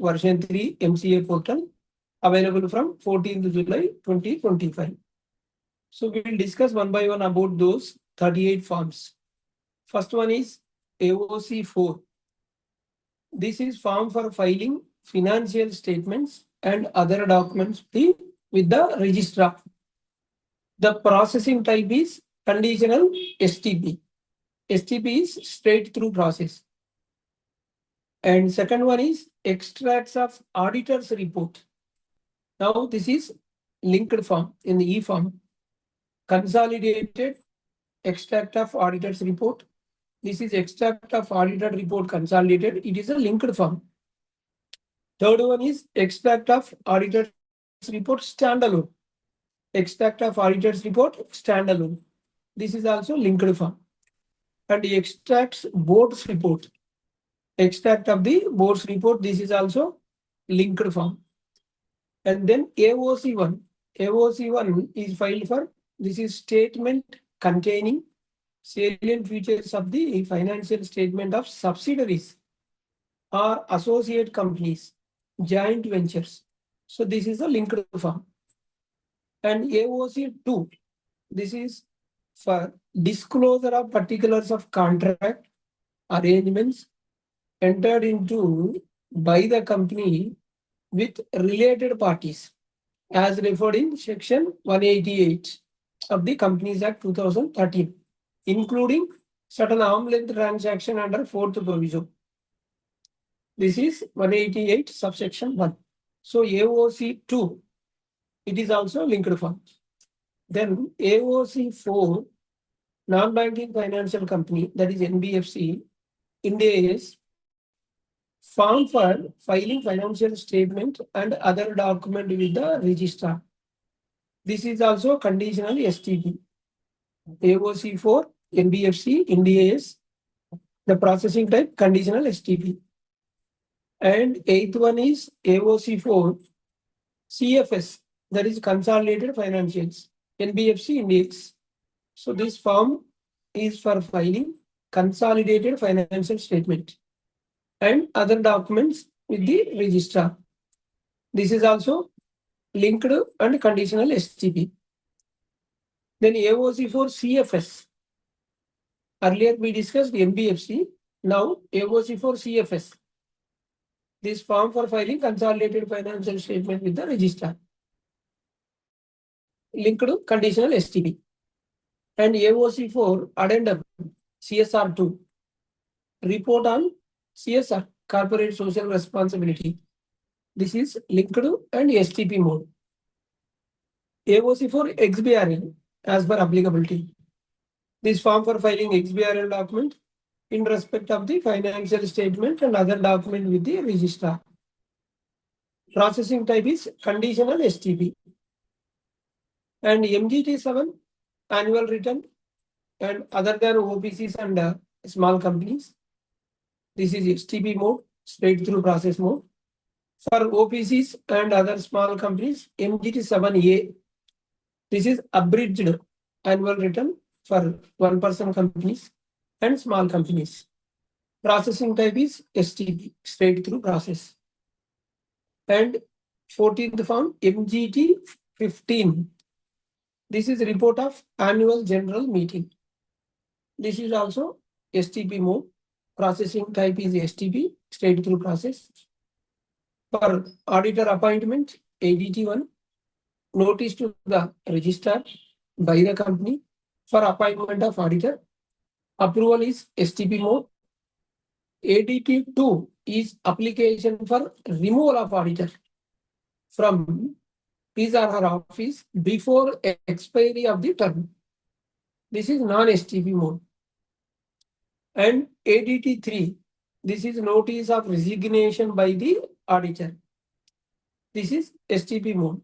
version 3 MCA portal, available from 14th July 2025. So we will discuss one by one about those 38 forms. First one is AOC 4. This is form for filing financial statements and other documents with the registrar. The processing type is conditional STP. STP is straight through process. And second one is extracts of auditor's report. Now this is linked form in the E form. Consolidated extract of auditor's report. This is extract of auditor report consolidated. It is a linked form. Third one is extract of auditor's report standalone. Extract of auditor's report standalone. This is also linked form. And the extracts board's report. Extract of the board's report. This is also linked form. And then AOC1. AOC1 is filed for, this is statement containing salient features of the financial statement of subsidiaries or associate companies, joint ventures. So this is a linked form. And AOC2, this is for disclosure of particulars of contract arrangements entered into by the company with related parties, as referred in section 188 of the Companies Act 2013, including certain arm's length transaction under fourth provision. This is 188 subsection 1. So AOC2, it is also linked form. Then AOC4, non-banking financial company, that is NBFC, India is form for filing financial statement and other document with the registrar. This is also conditional STP. AOC4, NBFC, India is the processing type conditional STP. And eighth one is AOC4, CFS, that is consolidated financials, NBFC, Index. So this form is for filing consolidated financial statement and other documents with the registrar. This is also linked and conditional STP. Then AOC4 CFS. Earlier we discussed NBFC. Now AOC4 CFS. This form for filing consolidated financial statement with the registrar. Linked conditional STP. And AOC4 addendum CSR2. Report on CSR, corporate social responsibility. This is linked and STP mode. AOC4 XBRL as per applicability. This form for filing XBRL document in respect of the financial statement and other document with the registrar. Processing type is conditional STP. And MGT7 annual return and other than OPCs and small companies. This is STP mode, straight through process mode. For OPCs and other small companies, MGT7A. This is abridged annual return for one-person companies and small companies. Processing type is STP, straight through process. And 14th form, MGT15. This is report of annual general meeting. This is also STP mode. Processing type is STP, straight through process. For auditor appointment, ADT1, notice to the registrar by the company for appointment of auditor. Approval is STP mode. ADT2 is application for removal of auditor from his or her office before expiry of the term. This is non-STP mode. And ADT3, this is notice of resignation by the auditor. This is STP mode.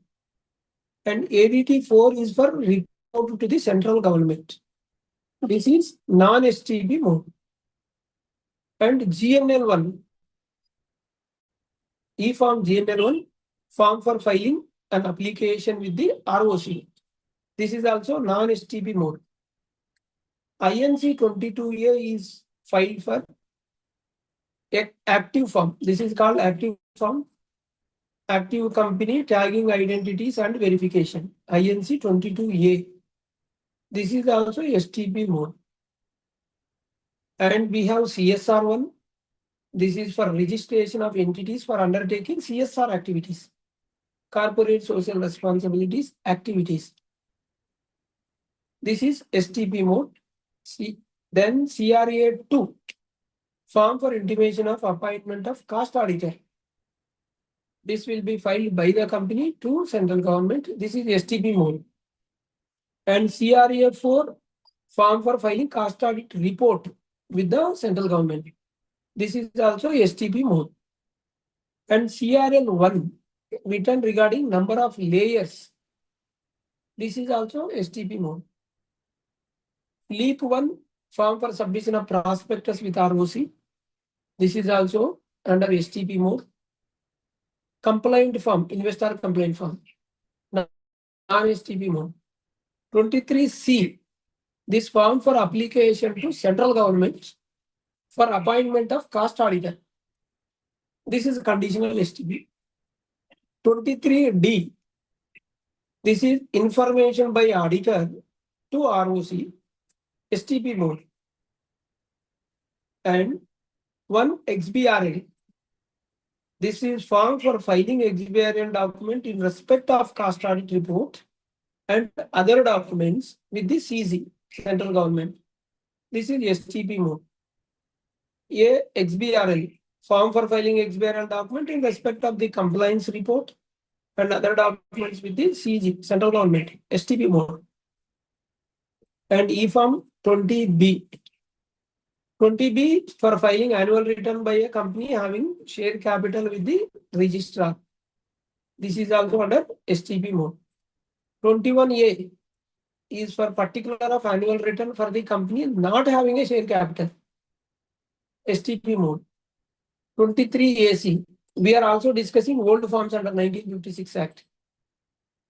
And ADT4 is for report to the central government. This is non-STP mode. And GNL1, E-form GNL1, form for filing an application with the ROC. This is also non-STP mode. INC 22A is filed for active form. This is called active form, active company tagging identities and verification, INC 22A. This is also STP mode. And we have CSR1. This is for registration of entities for undertaking CSR activities, corporate social responsibilities activities. This is STP mode. Then CRA2, form for intimation of appointment of cost auditor. This will be filed by the company to central government. This is STP mode. And CRA4, form for filing cost audit report with the central government. This is also STP mode. And CRL1, written regarding number of layers. This is also STP mode. LEAP1, form for submission of prospectus with ROC. This is also under STP mode. Complaint form, investor complaint form, non-STP mode. 23C, this form for application to central government for appointment of cost auditor. This is conditional STP. 23D, this is information by auditor to ROC, STP mode. And 1 XBRL, this is form for filing XBRL document in respect of cost audit report and other documents with the CZ, central government. This is STP mode. A XBRL, form for filing XBRL document in respect of the compliance report and other documents with the CG, central government, STP mode. And E-form 20B. 20B for filing annual return by a company having share capital with the registrar. This is also under STP mode. 21A is for particular of annual return for the company not having a share capital, STP mode. 23AC, we are also discussing old forms under 1956 Act.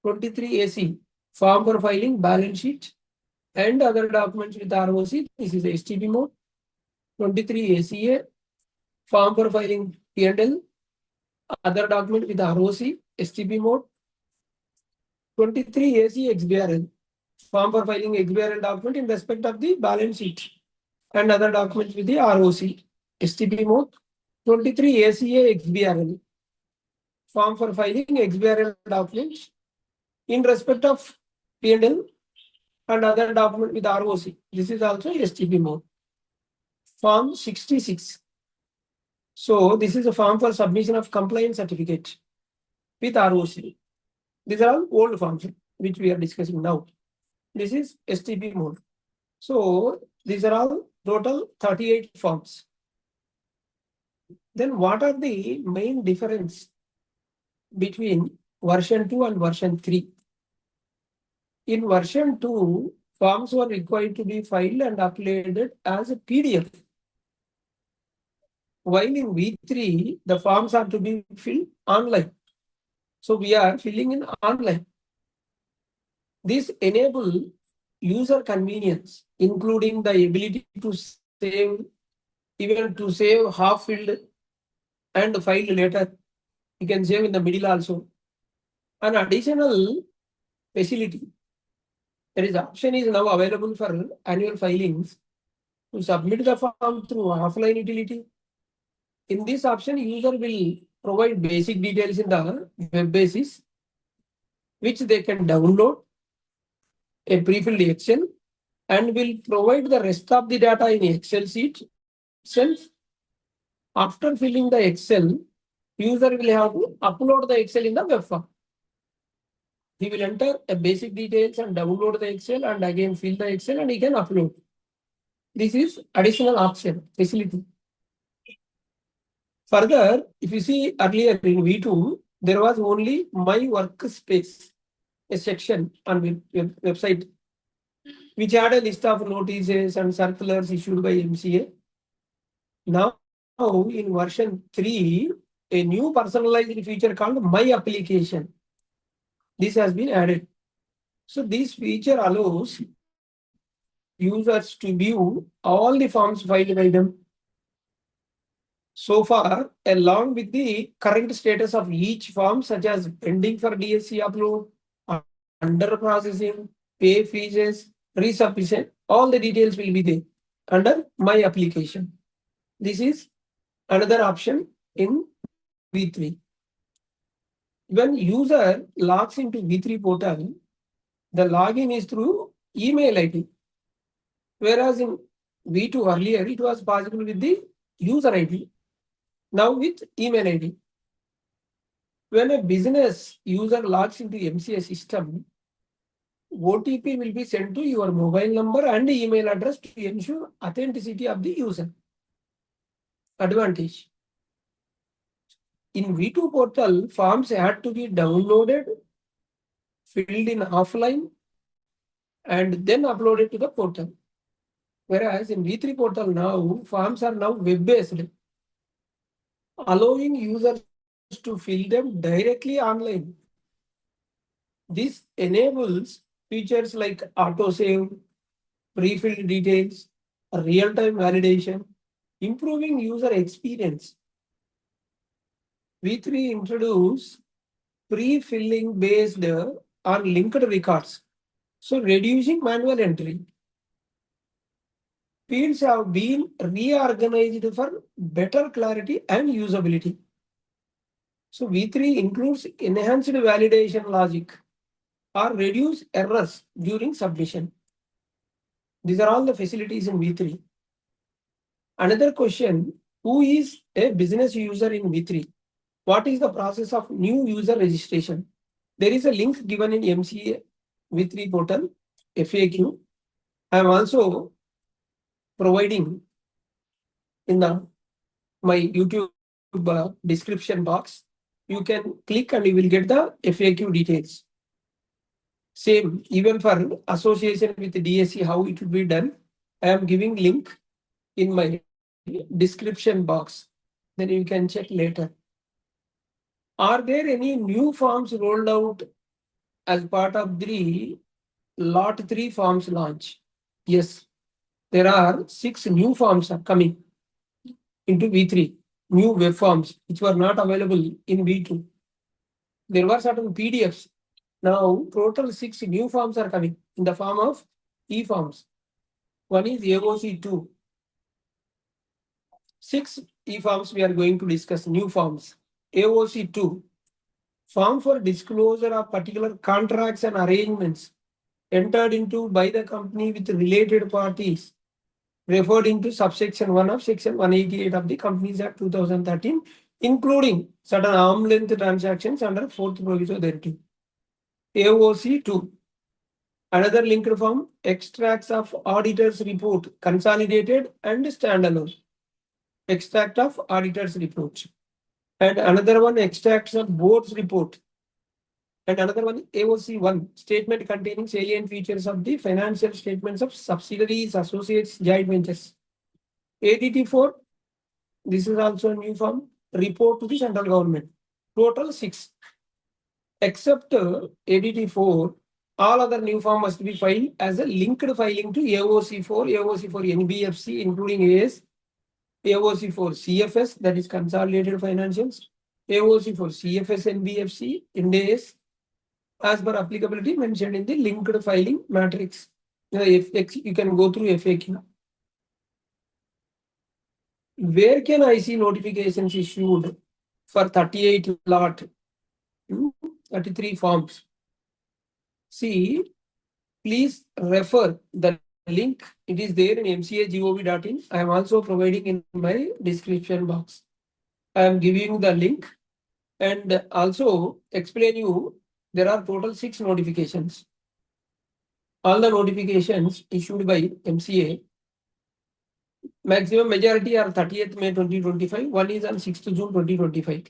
23AC, form for filing balance sheet and other documents with ROC. This is STP mode. 23ACA, form for filing P&L, other document with ROC, STP mode. 23AC XBRL, form for filing XBRL document in respect of the balance sheet and other documents with the ROC, STP mode. 23ACA XBRL, form for filing XBRL documents in respect of P&L and other document with ROC. This is also STP mode. Form 66. So this is a form for submission of compliance certificate with ROC. These are all old forms which we are discussing now. This is STP mode. So these are all total 38 forms. Then what are the main difference between version 2 and version 3? In version 2, forms were required to be filed and uploaded as a PDF. While in V3, the forms are to be filled online. So we are filling in online. This enables user convenience, including the ability to save, even to save half filled and filed later. You can save in the middle also. An additional facility, there is option is now available for annual filings to submit the form through offline utility. In this option, user will provide basic details in the web basis, which they can download a pre-filled Excel and will provide the rest of the data in Excel sheet itself. After filling the Excel, user will have to upload the Excel in the web form. He will enter a basic details and download the Excel and again fill the Excel and he can upload. This is additional option facility. Further, if you see earlier in V2, there was only My Workspace, a section on website, which had a list of notices and circulars issued by MCA. Now, in version 3, a new personalized feature called My Application. This has been added. So this feature allows users to view all the forms filed by them. So far, along with the current status of each form, such as pending for DSC upload, under processing, pay fees, resubmission, all the details will be there under my application. This is another option in V3. When user logs into V3 portal, the login is through email ID. Whereas in V2 earlier, it was possible with the user ID. Now with email ID. When a business user logs into MCA system, OTP will be sent to your mobile number and email address to ensure authenticity of the user. Advantage. In V2 portal, forms had to be downloaded, filled in offline, and then uploaded to the portal. Whereas in V3 portal now, forms are now web-based, allowing users to fill them directly online. This enables features like autosave, pre-filled details, real-time validation, improving user experience. V3 introduced pre-filling based on linked records, so reducing manual entry. Fields have been reorganized for better clarity and usability. So V3 includes enhanced validation logic or reduce errors during submission. These are all the facilities in V3. Another question, who is a business user in V3? What is the process of new user registration? There is a link given in MCA V3 portal, FAQ. I am also providing in my YouTube description box. You can click and you will get the FAQ details. Same, even for association with the DSC, how it will be done. I am giving link in my description box. Then you can check later. Are there any new forms rolled out as part of the Lot-3 forms launch? Yes, there are 6 new forms are coming into V3, new web forms which were not available in V2. There were certain PDFs. Now, total 6 new forms are coming in the form of e-forms. One is AOC2. 6 e-forms we are going to discuss, new forms. AOC2, form for disclosure of particular contracts and arrangements entered into by the company with related parties, referred into subsection 1 of section 188 of the Companies Act 2013, including certain arm's length transactions under 4th proviso thereto. AOC 2. Another linked form, extracts of auditor's report, consolidated and standalone. Extract of auditor's report. And another one, extracts of board's report. And another one, AOC 1, statement containing salient features of the financial statements of subsidiaries, associates, joint ventures. ADT 4, this is also a new form, report to the central government. Total 6. Except ADT 4, all other new form must be filed as a linked filing to AOC 4, AOC 4 NBFC, including AS, AOC 4 CFS, that is consolidated financials, AOC 4 CFS NBFC, Ind AS, as per applicability mentioned in the linked filing matrix. You can go through FAQ. Where can I see notifications issued for 38 lot, 33 forms? See, please refer the link. It is there in mcagov.in. I am also providing in my description box. I am giving the link and also explain you there are total 6 notifications. All the notifications issued by MCA, maximum majority are 30th May 2025. One is on 6th June 2025.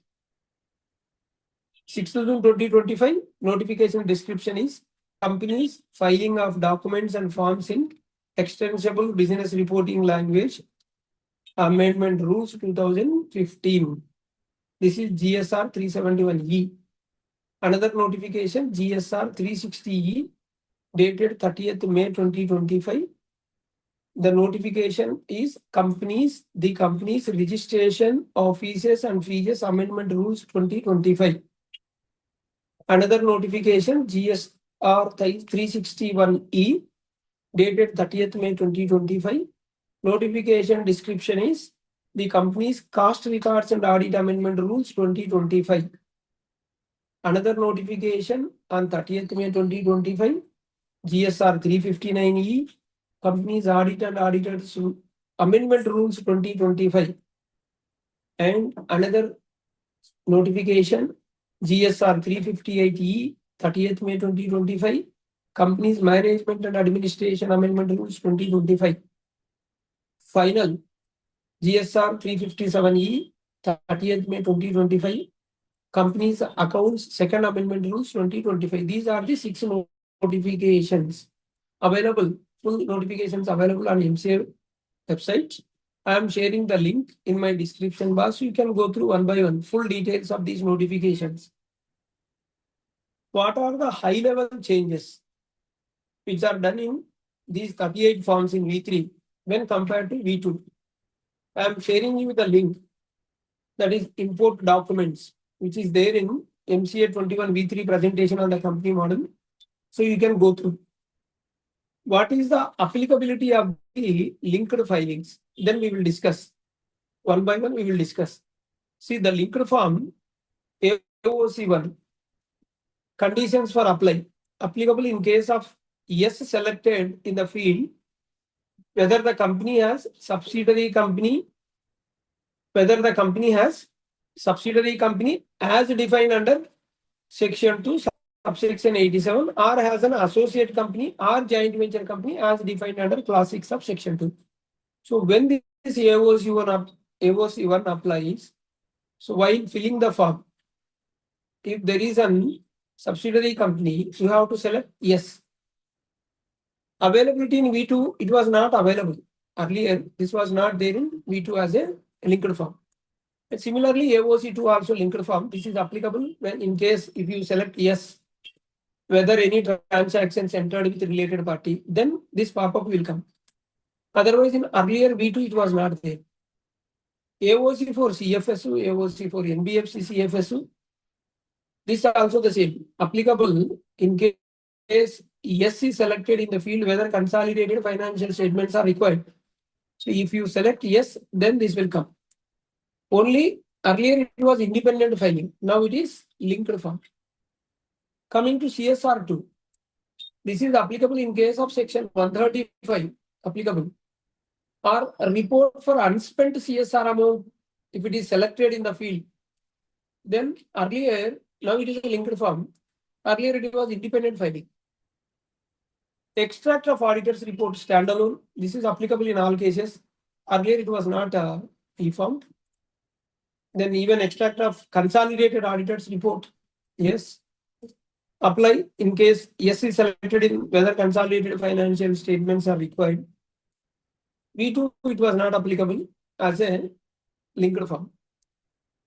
6th June 2025, notification description is companies filing of documents and forms in extensible business reporting language, amendment rules 2015. This is GSR 371E. Another notification, GSR 360E, dated 30th May 2025. the notification is the company's registration offices and fees amendment rules 2025. Another notification GSR 361E dated 30th May 2025. Notification description is the company's cost records and audit amendment rules 2025. Another notification on 30th May 2025, GSR 359E, company's audit and auditors amendment rules 2025. And another notification, GSR 358E, 30th May 2025, company's management and administration amendment rules 2025. Final, GSR 357E, 30th May 2025, company's accounts second amendment rules 2025. These are the 6 notifications available, full notifications available on MCA website. I am sharing the link in my description box. You can go through one by one, full details of these notifications. What are the high level changes which are done in these 38 forms in V3 when compared to V2? I am sharing you the link, that is import documents, which is there in MCA 21 V3 presentation on the company model. So you can go through. What is the applicability of the linked filings? Then we will discuss. One by one we will discuss. See the linked form AOC1. Conditions for apply. Applicable in case of yes selected in the field, whether the company has subsidiary company, as defined under section 2 subsection 87, or has an associate company or joint venture company as defined under clause 6 of section 2. So when this AOC1 applies, so while filling the form, if there is an subsidiary company, you have to select yes. Availability in V2, it was not available. Earlier, this was not there in V2 as a linked form. And similarly, AOC2 also linked form. This is applicable when in case if you select yes, whether any transactions entered with related party, then this pop-up will come. Otherwise, in earlier V2, it was not there. AOC for CFSU, AOC for NBFC CFSU, this is also the same. Applicable in case yes is selected in the field whether consolidated financial statements are required. So if you select yes, then this will come. Only earlier it was independent filing. Now it is linked form. Coming to CSR2, this is applicable in case of section 135 applicable, or a report for unspent CSR amount if it is selected in the field. Then earlier, now it is a linked form. Earlier it was independent filing. Extract of auditor's report standalone. This is applicable in all cases. Earlier it was not e-formed. Then even extract of consolidated auditor's report. Yes. Apply in case yes is selected in whether consolidated financial statements are required. V2 it was not applicable as a linked form.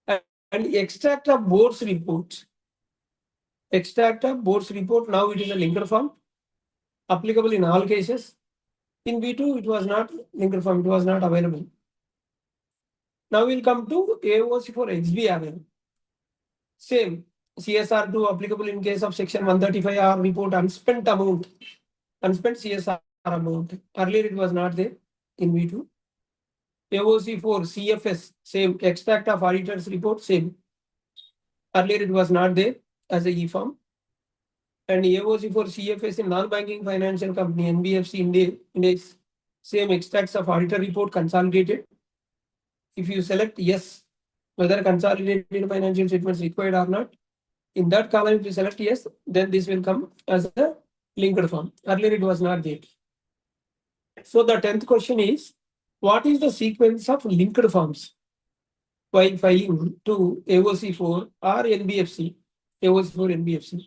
And extract of board's report. Extract of board's report, now it is a linked form. Applicable in all cases. In V2 it was not linked form, it was not available. Now we'll come to AOC for XBRL. Same. CSR2 applicable in case of section 135R report unspent amount. Unspent CSR amount. Earlier it was not there in V2. AOC for CFS, same. Extract of auditor's report, same. Earlier it was not there as a e-form. And AOC for CFS in non-banking financial company, NBFC Index, same. Extracts of auditor report consolidated. If you select yes, whether consolidated financial statements required or not, in that column if you select yes, then this will come as a linked form. Earlier it was not there. So the 10th question is, what is the sequence of linked forms while filing to AOC4 or NBFC? AOC4 NBFC.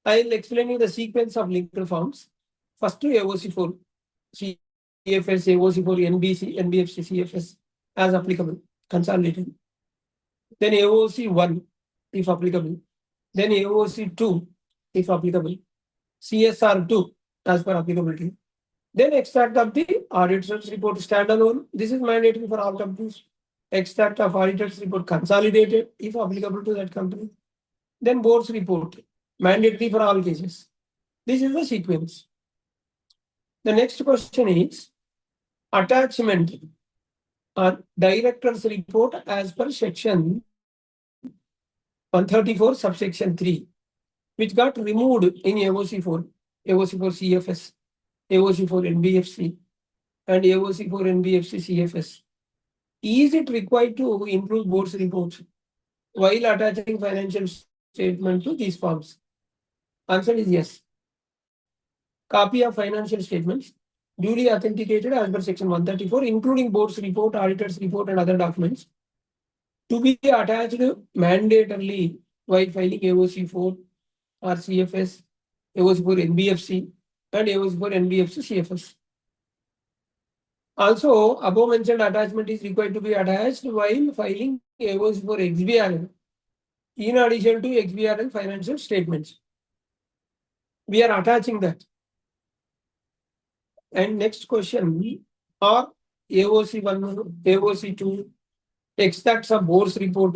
I will explain you the sequence of linked forms. First to AOC4 CFS, AOC4 NBFC CFS as applicable, consolidated. Then AOC1 if applicable. Then AOC2 if applicable. CSR2 as per applicability. Then extract of the auditor's report standalone. This is mandatory for all companies. Extract of auditor's report consolidated, if applicable to that company. Then board's report, mandatory for all cases. This is the sequence. The next question is attachment or director's report as per section 134 subsection 3, which got removed in AOC 4 CFS, AOC 4 NBFC, and AOC 4 NBFC CFS. Is it required to include board's reports while attaching financial statement to these forms? Answer is yes. Copy of financial statements duly authenticated as per section 134, including board's report, auditor's report, and other documents, to be attached mandatorily while filing AOC 4 or CFS, AOC 4 NBFC, and AOC 4 NBFC CFS. Also, above mentioned attachment is required to be attached while filing AOC 4 XBRL, in addition to XBRL financial statements. We are attaching that. And next question, are AOC 1, AOC 2, extracts of board's report,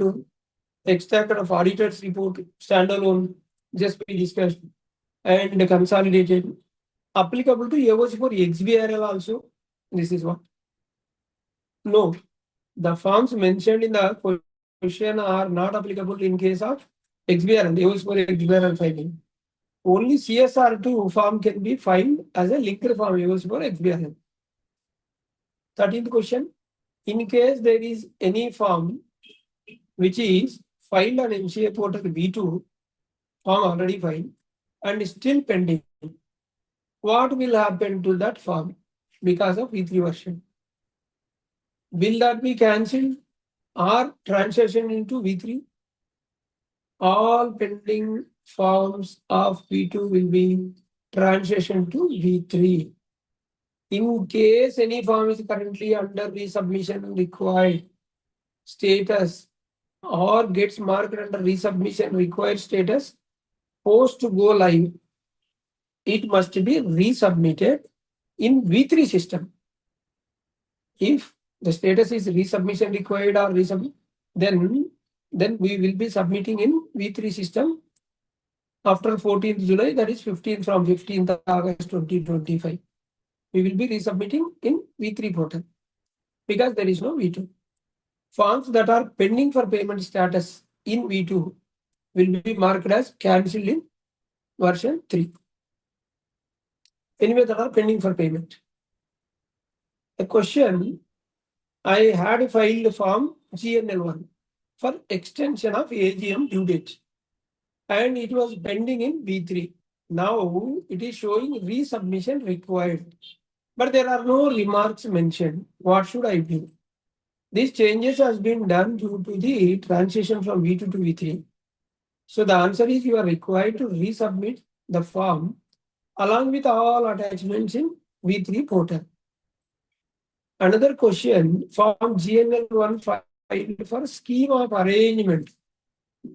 extract of auditor's report, standalone, just we discussed, and consolidated, applicable to AOC for XBRL also? This is what? No. The forms mentioned in the question are not applicable in case of XBRL, AOC for XBRL filing. Only CSR2 form can be filed as a linked form AOC for XBRL. 13th question. In case there is any form which is filed on MCA portal V2, form already filed, and still pending, what will happen to that form because of V3 version? Will that be cancelled or transition into V3? All pending forms of V2 will be transitioned to V3. In case any form is currently under resubmission required status or gets marked under resubmission required status, post to go live, it must be resubmitted in V3 system. If the status is resubmission required or resubmit, then we will be submitting in V3 system after 14th July, that is 15th from 15th August 2025. We will be resubmitting in V3 portal because there is no V2. Forms that are pending for payment status in V2 will be marked as cancelled in version 3. Anyway, that are pending for payment. A question, I had filed form GNL1 for extension of AGM due date and it was pending in V3. Now it is showing resubmission required, but there are no remarks mentioned. What should I do? These changes has been done due to the transition from V2 to V3. So the answer is you are required to resubmit the form along with all attachments in V3 portal. Another question, form GNL1 filed for scheme of arrangement,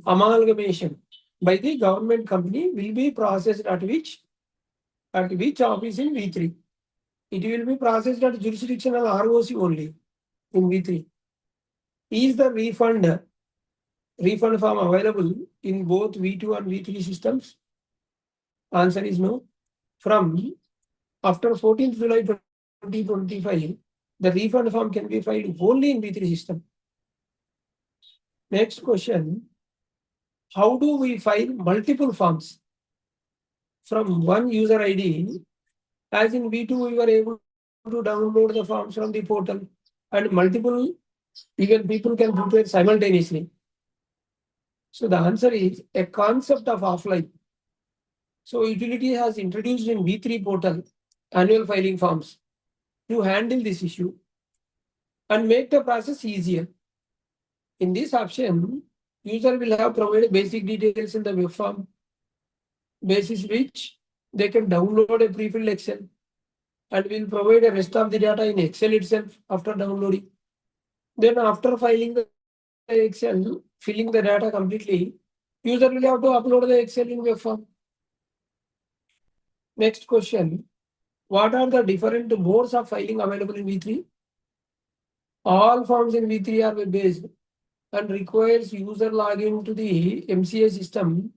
amalgamation by the government company will be processed at which office in V3? It will be processed at jurisdictional ROC only in V3. Is the refund form available in both V2 and V3 systems? Answer is no. From after 14th July 2025, the refund form can be filed only in V3 system. Next question, how do we file multiple forms from one user ID? As in V2, we were able to download the forms from the portal and multiple even people can prepare simultaneously. So the answer is a concept of offline. So utility has introduced in V3 portal annual filing forms to handle this issue and make the process easier. In this option, user will have provided basic details in the web form, basis which they can download a pre-filled Excel and will provide the rest of the data in Excel itself after downloading. Then after filing the Excel, filling the data completely, user will have to upload the Excel in web form. Next question, What are the different modes of filing available in V3? All forms in V3 are web-based and requires user login to the MCA system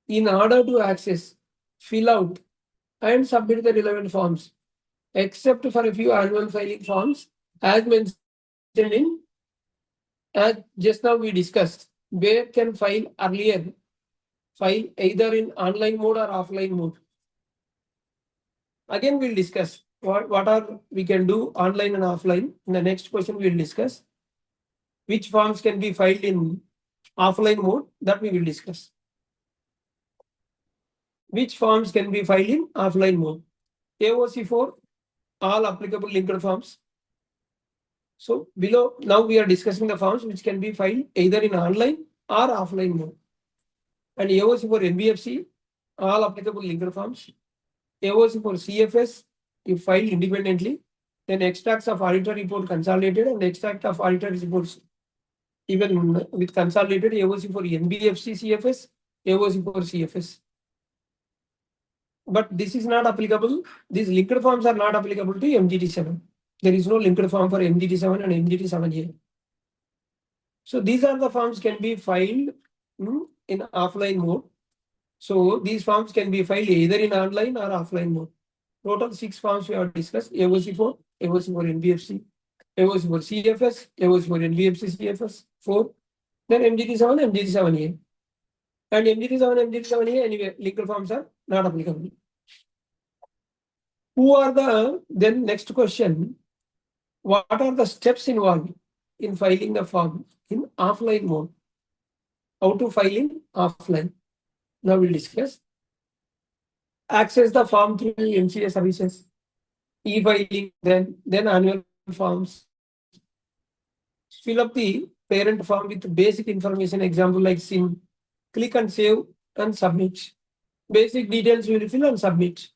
in order to access, fill out, and submit the relevant forms, except for a few annual filing forms, as mentioned in, as just now we discussed, where can file earlier, file either in online mode or offline mode. Again, we'll discuss what are we can do online and offline. In the next question, we'll discuss which forms can be filed in offline mode, that we will discuss. Which forms can be filed in offline mode? AOC for all applicable linked forms. So below, now we are discussing the forms which can be filed either in online or offline mode. And AOC for NBFC, all applicable linked forms. AOC for CFS, if filed independently, then extracts of auditor report consolidated and extract of auditor reports even with consolidated. AOC for NBFC CFS, AOC for CFS. But this is not applicable. These linked forms are not applicable to MGT7. There is no linked form for MGT7 and MGT7A. So these are the forms can be filed in offline mode. So these forms can be filed either in online or offline mode. Total 6 forms we have discussed: AOC for NBFC, AOC for CFS, AOC for NBFC CFS 4, then MGT7, MGT7A. And MGT7, MGT7A, anyway, legal forms are not applicable. Who are the, then next question, what are the steps involved in filing the form in offline mode? How to file in offline? Now we'll discuss. Access the form through MCA services, e-filing, then annual forms. Fill up the parent form with basic information, example like SIM. Click and save and submit. Basic details you will fill and submit.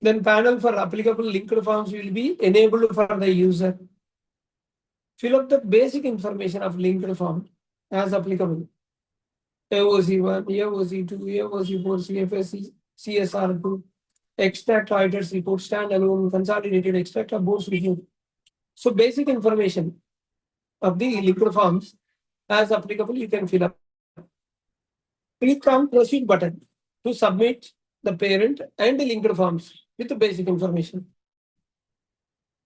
Then panel for applicable linked forms will be enabled for the user. Fill up the basic information of linked form as applicable. AOC1, AOC2, AOC4, CFS, CSR2, extract auditors report, standalone, consolidated, extract of board's report. So basic information of the linked forms as applicable you can fill up. Click on proceed button to submit the parent and the linked forms with the basic information.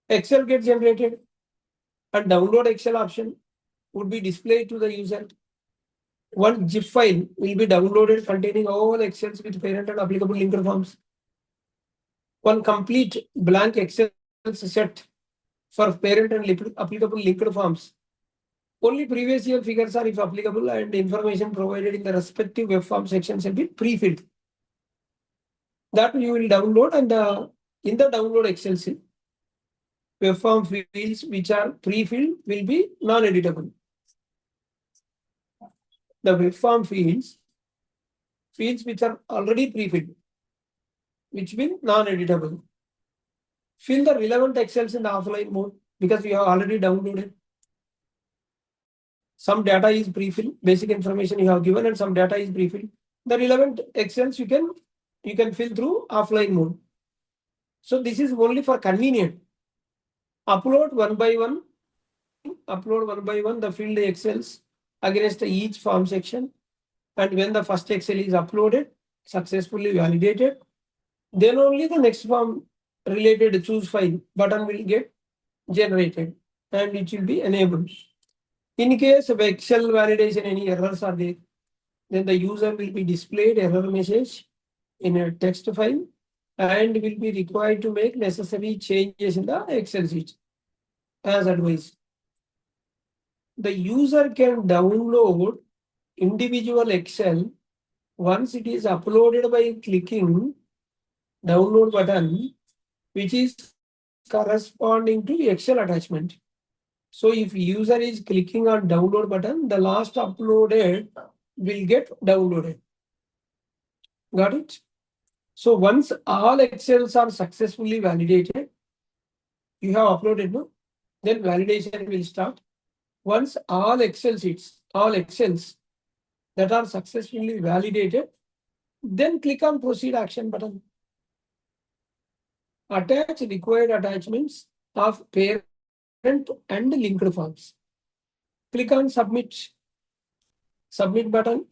Excel gets generated and download Excel option would be displayed to the user. One zip file will be downloaded containing all Excels with parent and applicable linked forms. One complete blank Excel set for parent and applicable linked forms. Only previous year figures are if applicable and information provided in the respective web form sections will be pre-filled. That you will download, and in the download Excel sheet, web form fields which are pre-filled will be non-editable. The web form fields which are already pre-filled, which will non-editable. Fill the relevant Excels in the offline mode because we have already downloaded. Some data is pre-filled, basic information you have given, and some data is pre-filled. The relevant Excels you can fill through offline mode. So this is only for convenient. Upload one by one the filled Excels against each form section, and when the first Excel is uploaded, successfully validated, then only the next form related choose file button will get generated and it will be enabled. In case of Excel validation, any errors are there, then the user will be displayed error message in a text file and will be required to make necessary changes in the Excel sheet as advised. The user can download individual Excel once it is uploaded by clicking download button, which is corresponding to Excel attachment. So if user is clicking on download button, the last uploaded will get downloaded. Got it? So once all Excels are successfully validated, you have uploaded, no? Then validation will start. Once all Excel sheets, all Excels that are successfully validated, then click on proceed action button. Attach required attachments of parent and linked forms. Click on submit button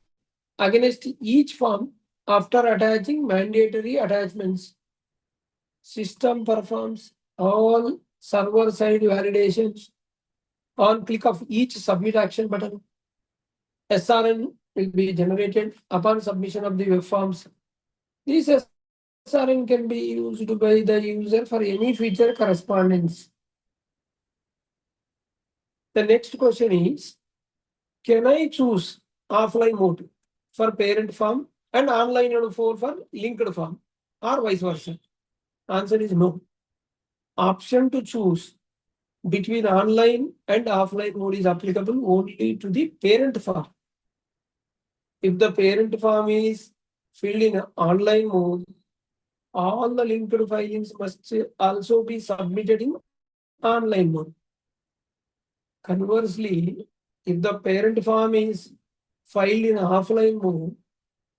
against each form. After attaching mandatory attachments, system performs all server-side validations. On click of each submit action button, SRN will be generated upon submission of the web forms. This SRN can be used by the user for any feature correspondence. The next question is, can I choose offline mode for parent form and online mode for linked form or vice versa? Answer is no. Option to choose between online and offline mode is applicable only to the parent form. If the parent form is filled in online mode, all the linked filings must also be submitted in online mode. Conversely, if the parent form is filed in offline mode,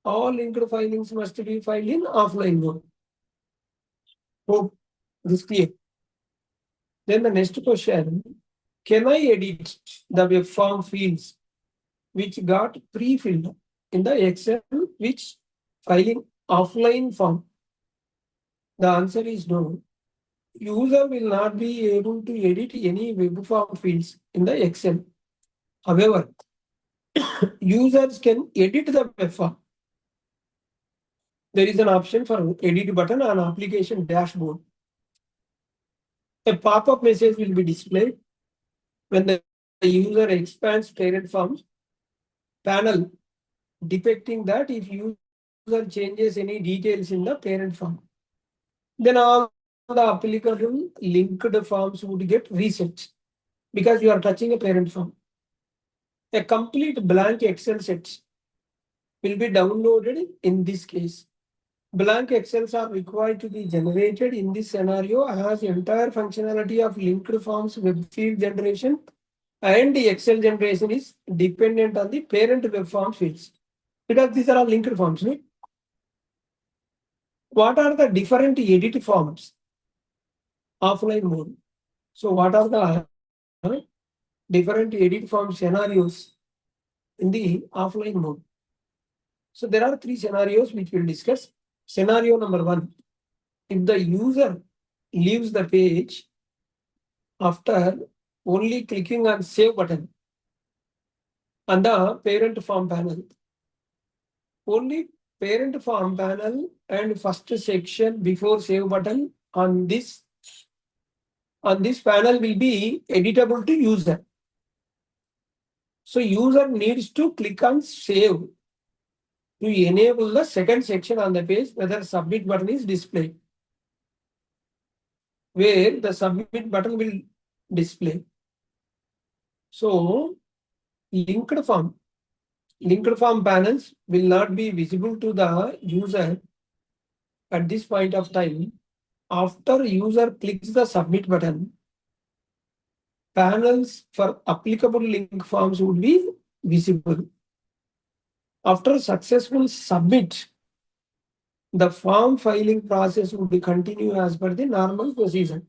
all linked filings must be filed in offline mode. Hope this is clear. Then the next question, can I edit the web form fields which got pre-filled in the Excel which filing offline form? The answer is no. User will not be able to edit any web form fields in the Excel. However, users can edit the web form. There is an option for edit button on application dashboard. A pop-up message will be displayed when the user expands parent form panel, depicting that if user changes any details in the parent form, then all the applicable linked forms would get reset because you are touching a parent form. A complete blank Excel set will be downloaded in this case. Blank Excels are required to be generated in this scenario as entire functionality of linked forms web field generation and the Excel generation is dependent on the parent web form fields because these are all linked forms. Right? What are the different edit forms? Offline mode. So what are the different edit form scenarios in the offline mode? So there are three scenarios which we'll discuss. Scenario number one, if the user leaves the page after only clicking on save button on the parent form panel, only parent form panel and first section before save button on this panel will be editable to user. So user needs to click on save to enable the second section on the page whether submit button is displayed, where the submit button will display. So linked form panels will not be visible to the user at this point of time. After user clicks the submit button, panels for applicable link forms would be visible. After successful submit, the form filing process would continue as per the normal procedure.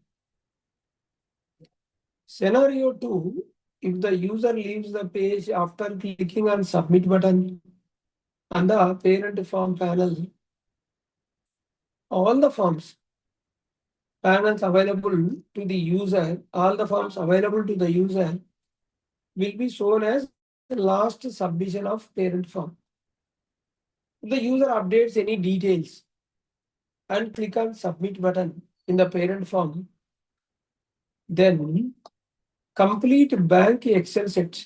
Scenario 2, if the user leaves the page after clicking on submit button on the parent form panel, all the forms panels available to the user, all the forms available to the user will be shown as the last submission of parent form. If the user updates any details and click on submit button in the parent form, then complete blank Excel set,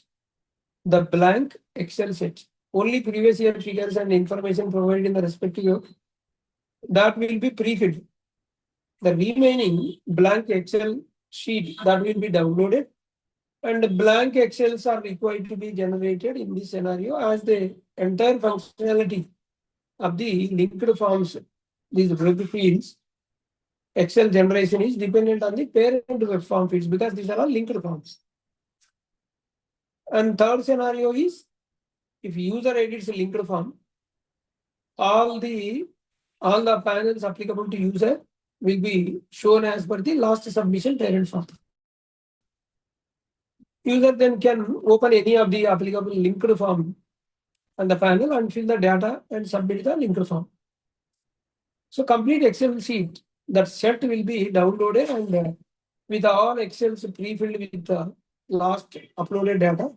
the blank Excel set, only previous year figures and information provided in the respective year, that will be pre-filled. The remaining blank Excel sheet that will be downloaded, and blank Excels are required to be generated in this scenario as the entire functionality of the linked forms, these web fields, Excel generation is dependent on the parent web form fields because these are all linked forms. And third scenario is if user edits a linked form, all the panels applicable to user will be shown as per the last submission parent form. User then can open any of the applicable linked form on the panel and fill the data and submit the linked form. So complete Excel sheet, that set will be downloaded and with all Excels pre-filled with the last uploaded data,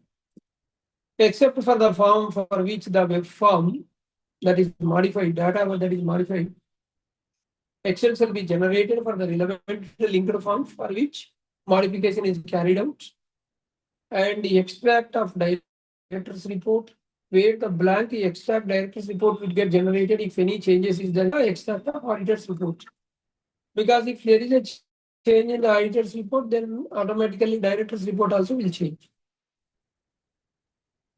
except for the form for which the web form that is modified, data that is modified, Excel shall be generated for the relevant linked form for which modification is carried out, and the extract of director's report, where the blank extract director's report will get generated if any changes is done, extract of auditor's report. Because if there is a change in the auditor's report, then automatically director's report also will change.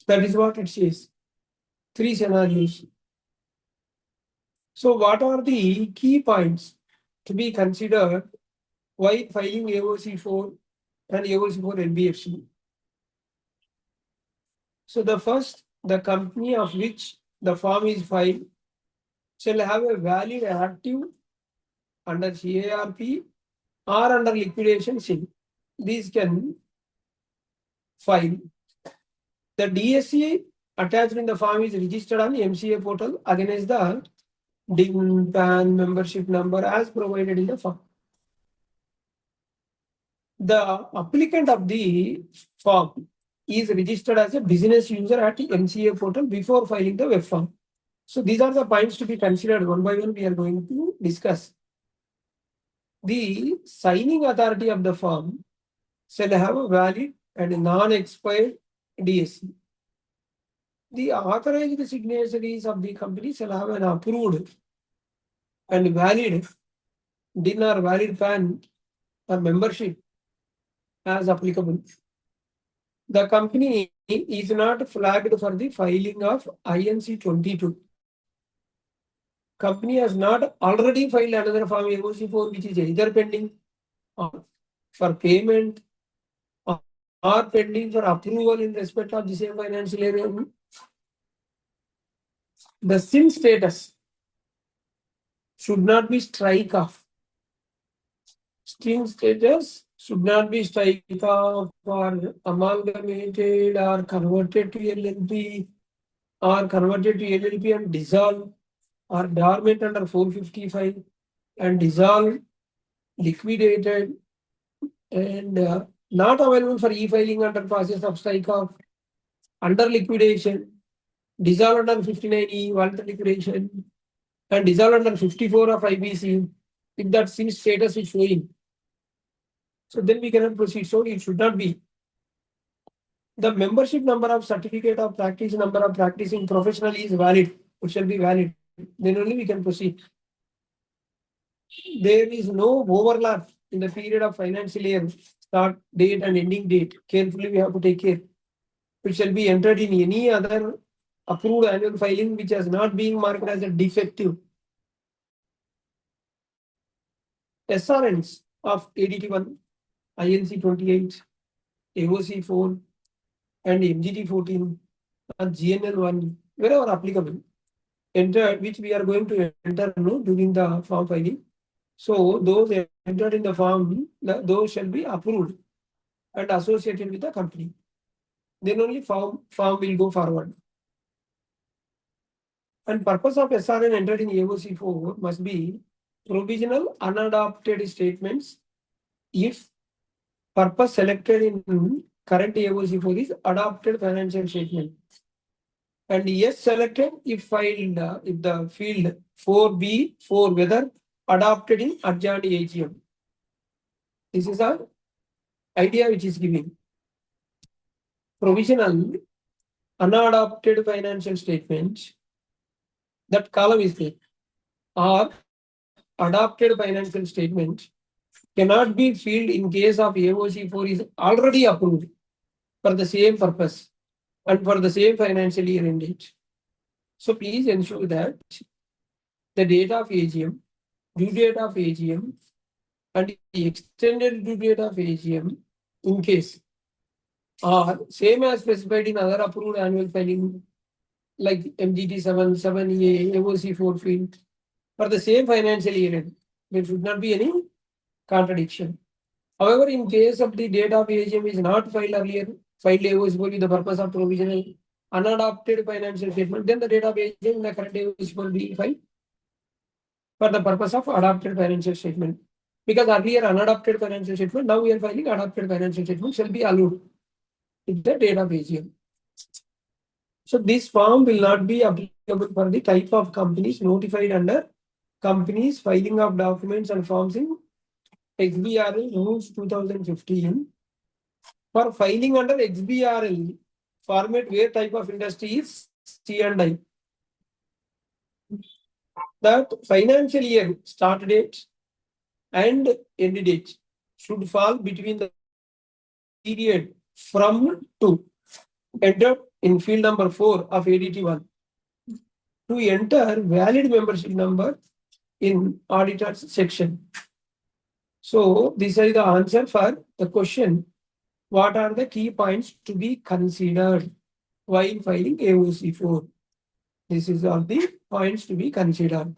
That is what it says. 3 scenarios. So what are the key points to be considered while filing AOC4 and AOC4 NBFC? So the first, the company of which the form is filed shall have a valid active under CARP or under liquidation SIN. These can file. The DSC attached in the form is registered on the MCA portal against the DIN, PAN, membership number as provided in the form. The applicant of the form is registered as a business user at the MCA portal before filing the web form. So these are the points to be considered. One by one we are going to discuss. The signing authority of the form shall have a valid and non-expired DSC. The authorized signatories of the company shall have an approved and valid DIN or valid PAN or membership as applicable. The company is not flagged for the filing of INC 22. Company has not already filed another form AOC4 which is either pending or for payment or pending for approval in respect of the same financial year. The SIN status should not be strike off. SIN status should not be strike off or amalgamated or converted to LLP or converted to LLP and dissolved or dormant under 455 and dissolved, liquidated, and not available for e-filing under process of strike off, under liquidation, dissolved under 59E, voluntary liquidation, and dissolved under 54 of IBC, if that SIN status is showing. So then we cannot proceed. So it should not be. The membership number of certificate of practice, number of practicing professional is valid. It shall be valid. Then only we can proceed. There is no overlap in the period of financial year, start date and ending date. Carefully we have to take care. It shall be entered in any other approved annual filing which has not been marked as a defective. SRNs of ADT1, INC 28, AOC 4, and MGT 14, and GNL 1, wherever applicable, entered, which we are going to enter during the form filing. So those entered in the form, those shall be approved and associated with the company. Then only form will go forward. And purpose of SRN entered in AOC 4 must be provisional unadopted statements if purpose selected in current AOC 4 is adopted financial statement. And yes selected if filed if the field 4B4 whether adopted in adjourned AGM. This is our idea which is giving. Provisional unadopted financial statements, that column is there, or adopted financial statement cannot be filled in case of AOC 4 is already approved for the same purpose and for the same financial year end date. So please ensure that the date of AGM, due date of AGM, and the extended due date of AGM in case are same as specified in other approved annual filing like MGT 7, 7A, AOC 4 field for the same financial year end. There should not be any contradiction. However, in case of the date of AGM is not filed earlier, filed AOC for the purpose of provisional unadopted financial statement, then the date of AGM, the current AOC will be filed for the purpose of adopted financial statement. Because earlier unadopted financial statement, now we are filing adopted financial statement shall be allowed with the date of AGM. So this form will not be applicable for the type of companies notified under companies filing of documents and forms in XBRL rules 2015. For filing under XBRL format where type of industry is C&I. That financial year start date and end date should fall between the period from to enter in field number 4 of ADT 1 to enter valid membership number in auditors section. So this is the answer for the question. What are the key points to be considered while filing AOC 4? This is all the points to be considered.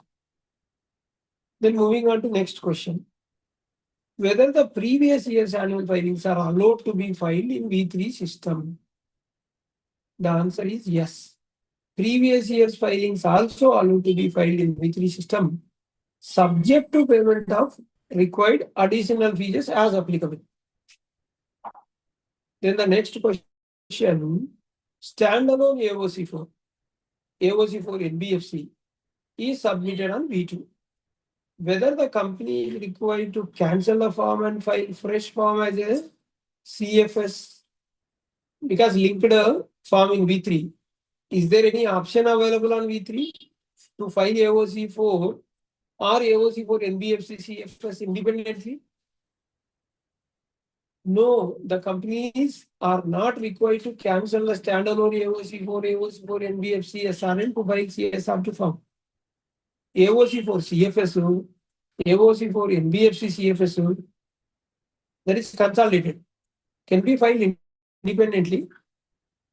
Then moving on to next question. Whether the previous year's annual filings are allowed to be filed in V3 system? The answer is yes. Previous year's filings also allowed to be filed in V3 system, subject to payment of required additional fees as applicable. Then the next question, standalone AOC4, AOC4 NBFC is submitted on V2. Whether the company is required to cancel the form and file fresh form as a CFS because linked form in V3. Is there any option available on V3 to file AOC4 or AOC4 NBFC CFS independently? No, the companies are not required to cancel the standalone AOC4, AOC4 NBFC SRN to file CSR2 form. AOC4 CFS, AOC4 NBFC CFS, that is consolidated, can be filed independently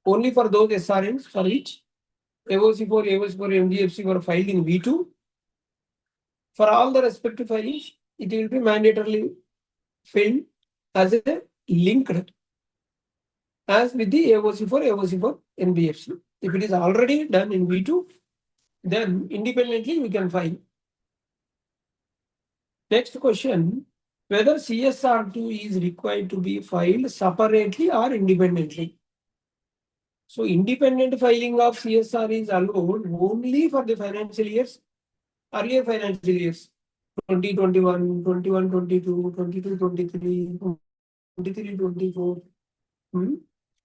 only for those SRNs for which AOC4, AOC4 NBFC were filed in V2. For all the respective filings, it will be mandatorily filed as a linked as with the AOC4 NBFC. If it is already done in V2, then independently we can file. Next question, whether CSR2 is required to be filed separately or independently. So independent filing of CSR is allowed only for the financial years, earlier financial years, 2021, 21, 22, 22, 23, 23, 24.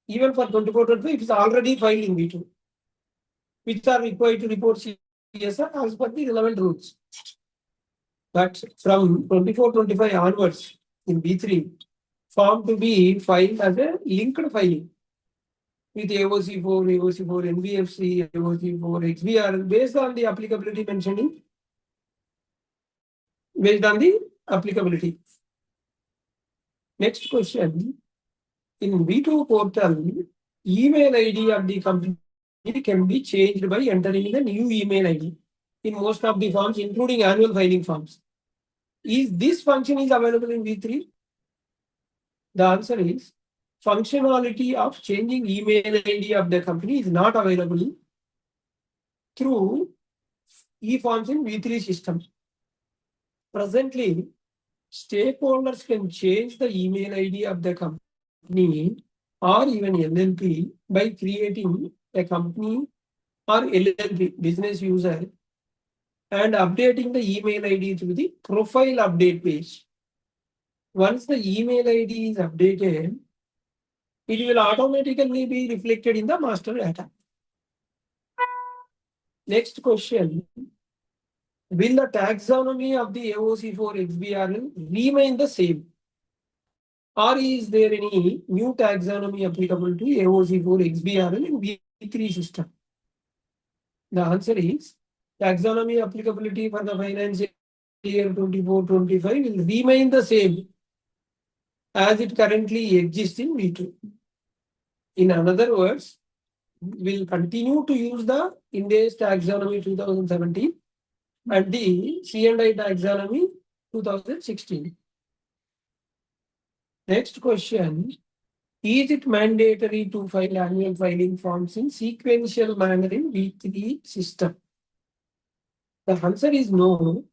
Even for 24, 25, it is already filed in V2, which are required to report CSR as per the relevant rules. But from 24, 25 onwards in V3, form to be filed as a linked filing with AOC4, AOC4 NBFC, AOC4 XBR based on the applicability mentioning. Based on the applicability. Next question. In V2 portal, email ID of the company can be changed by entering the new email ID in most of the forms, including annual filing forms. Is this function is available in V3? The answer is functionality of changing email ID of the company is not available through e-forms in V3 system. Presently, stakeholders can change the email ID of the company or even LLP by creating a company or LLP business user and updating the email ID through the profile update page. Once the email ID is updated, it will automatically be reflected in the master data. Next question. Will the taxonomy of the AOC4 XBRL remain the same? Or is there any new taxonomy applicable to AOC4 XBRL in V3 system? The answer is taxonomy applicability for the financial year 24-25 will remain the same as it currently exists in V2. In other words, we'll continue to use the Ind AS taxonomy 2017 and the C&I taxonomy 2016. Next question. Is it mandatory to file annual filing forms in sequential manner in V3 system? The answer is no,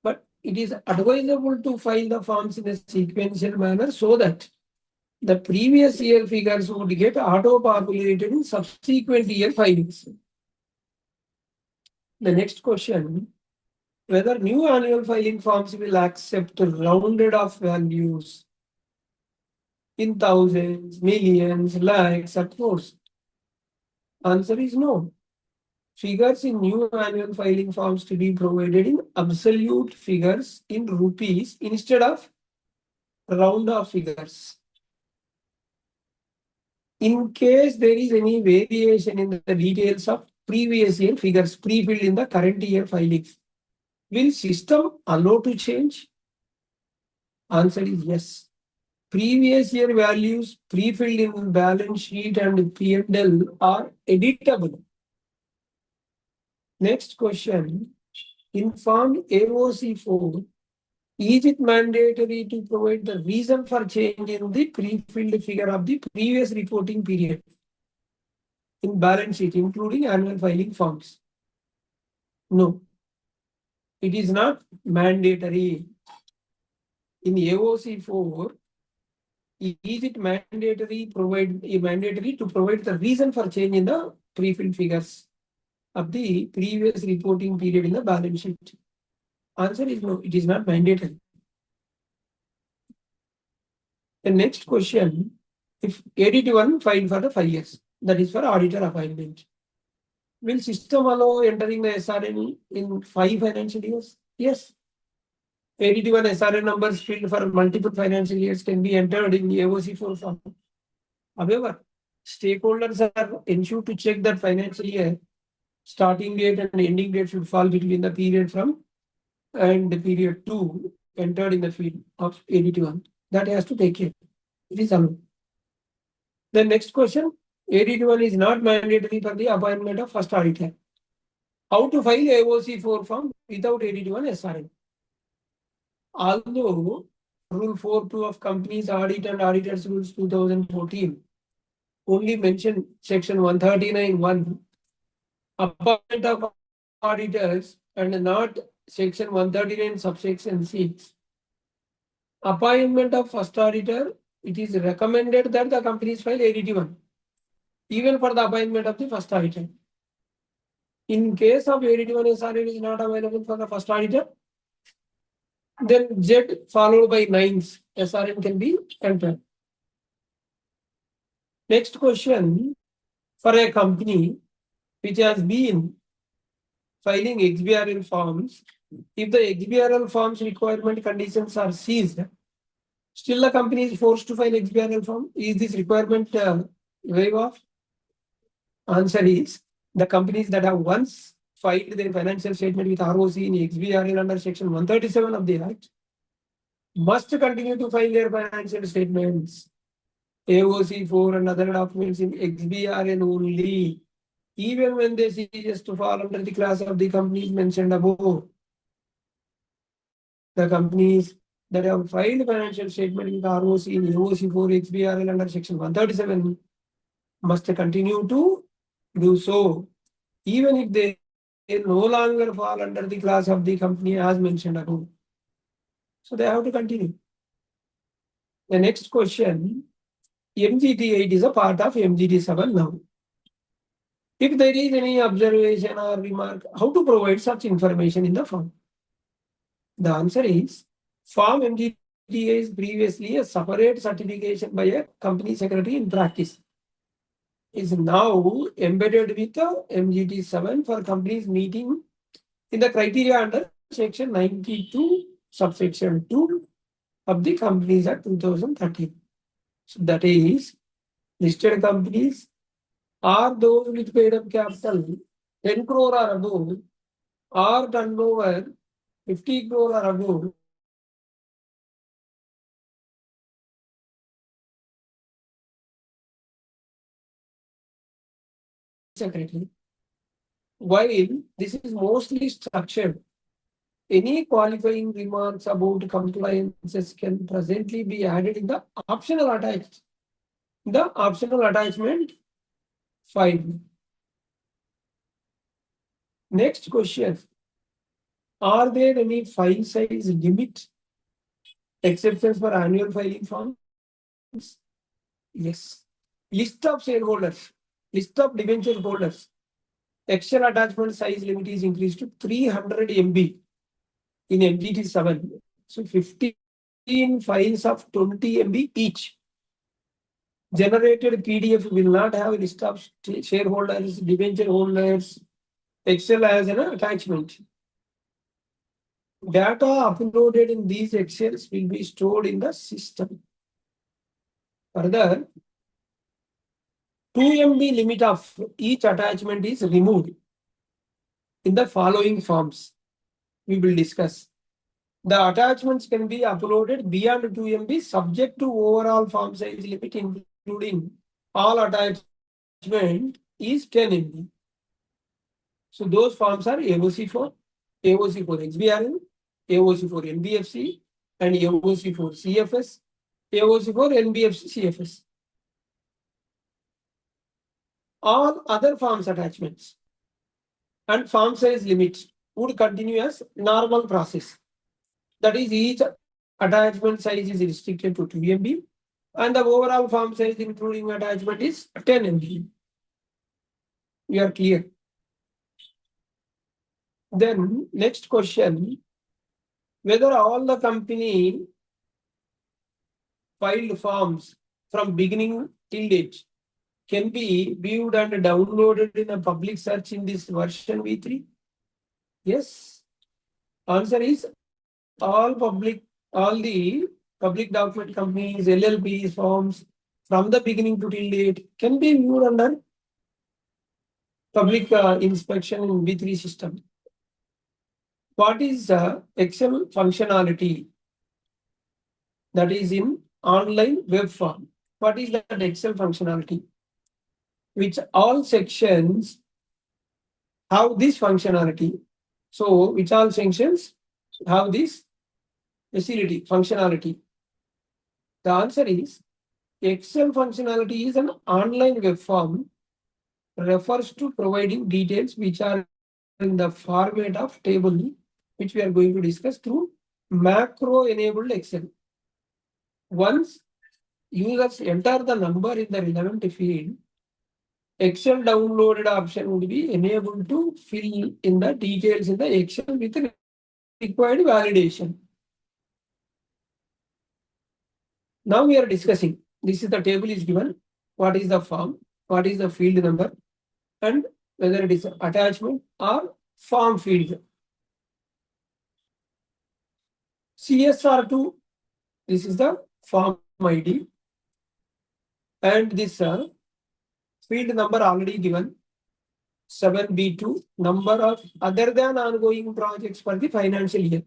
but it is advisable to file the forms in a sequential manner so that the previous year figures would get auto-populated in subsequent year filings. The next question, whether new annual filing forms will accept rounded off values in thousands, millions, lakhs, or crores. Answer is no. Figures in new annual filing forms to be provided in absolute figures in rupees instead of round off figures. In case there is any variation in the details of previous year figures pre-filled in the current year filings, will system allow to change? Answer is yes. Previous year values pre-filled in balance sheet and P&L are editable. Next question. In Form AOC4, is it mandatory to provide the reason for change in the pre-filled figure of the previous reporting period in balance sheet, including annual filing forms? No, it is not mandatory. In AOC4, is it mandatory to provide the reason for change in the pre-filled figures of the previous reporting period in the balance sheet? Answer is no, it is not mandatory. The next question, if ADT1 filed for the 5 years, that is for auditor appointment, will system allow entering the SRN in 5 financial years? Yes. ADT1 SRN numbers filled for multiple financial years can be entered in the AOC4 form. However, stakeholders are ensured to check that financial year starting date and ending date should fall between the period from and the period 2 entered in the field of ADT1. That has to take care. It is allowed. The next question, ADT1 is not mandatory for the appointment of first auditor. How to file AOC4 form without ADT1 SRN? Although Rule 4.2 of Companies Audit and Auditors Rules 2014 only mention Section 139(1), appointment of auditors, and not Section 139 subsection 6. Appointment of first auditor, it is recommended that the companies file ADT1, even for the appointment of the first auditor. In case of ADT1 SRN is not available for the first auditor, then Z followed by 9's SRN can be entered. Next question, for a company which has been filing XBRL forms, if the XBRL forms requirement conditions are ceased, still the company is forced to file XBRL form. Is this requirement waived off? Answer is, the companies that have once filed their financial statement with ROC in XBRL under Section 137 of the Act must continue to file their financial statements, AOC4 and other documents in XBRL only, even when they cease to fall under the class of the companies mentioned above. The companies that have filed financial statement with ROC in AOC4 XBRL under Section 137 must continue to do so, even if they no longer fall under the class of the company as mentioned above. So they have to continue. The next question, MGT8 is a part of MGT7 now. If there is any observation or remark, how to provide such information in the form? The answer is, Form MGTA is previously a separate certification by a company secretary in practice. Is now embedded with the MGT7 for companies meeting in the criteria under Section 92, subsection 2 of the Companies Act 2013. So that is, listed companies are those with paid up capital 10 crore or above, or turnover 50 crore or above, secretary. While this is mostly structured Any qualifying remarks about compliances can presently be added in the optional attached. The optional attachment file. Next question. Are there any file size limit exceptions for annual filing forms? Yes. List of shareholders, list of debenture holders. Excel attachment size limit is increased to 300 MB in MGT 7. So 15 files of 20 MB each. Generated PDF will not have a list of shareholders, debenture holders. Excel as an attachment. Data uploaded in these Excels will be stored in the system. Further, 2 MB limit of each attachment is removed in the following forms. We will discuss. The attachments can be uploaded beyond 2 MB subject to overall form size limit, including all attachment is 10 MB. So those forms are AOC for XBRL, AOC for NBFC, and AOC for CFS, AOC for NBFC CFS. All other forms attachments and form size limits would continue as normal process. That is, each attachment size is restricted to 2 MB and the overall form size including attachment is 10 MB. We are clear. Then next question, whether all the company filed forms from beginning till date can be viewed and downloaded in a public search in this version V3? Yes. Answer is all the public document companies, LLPs, forms from the beginning to till date can be viewed under public inspection in V3 system. What is Excel functionality that is in online web form? What is that Excel functionality? Which all sections have this functionality. So which all sections have this facility, functionality? The answer is Excel functionality is an online web form, refers to providing details which are in the format of table, which we are going to discuss through macro enabled Excel. Once users enter the number in the relevant field, Excel downloaded option would be enabled to fill in the details in the Excel with required validation. Now we are discussing, this is the table is given, what is the form, what is the field number, and whether it is attachment or form field. CSR2, this is the form ID, and this field number already given, 7B2, number of other than ongoing projects for the financial year.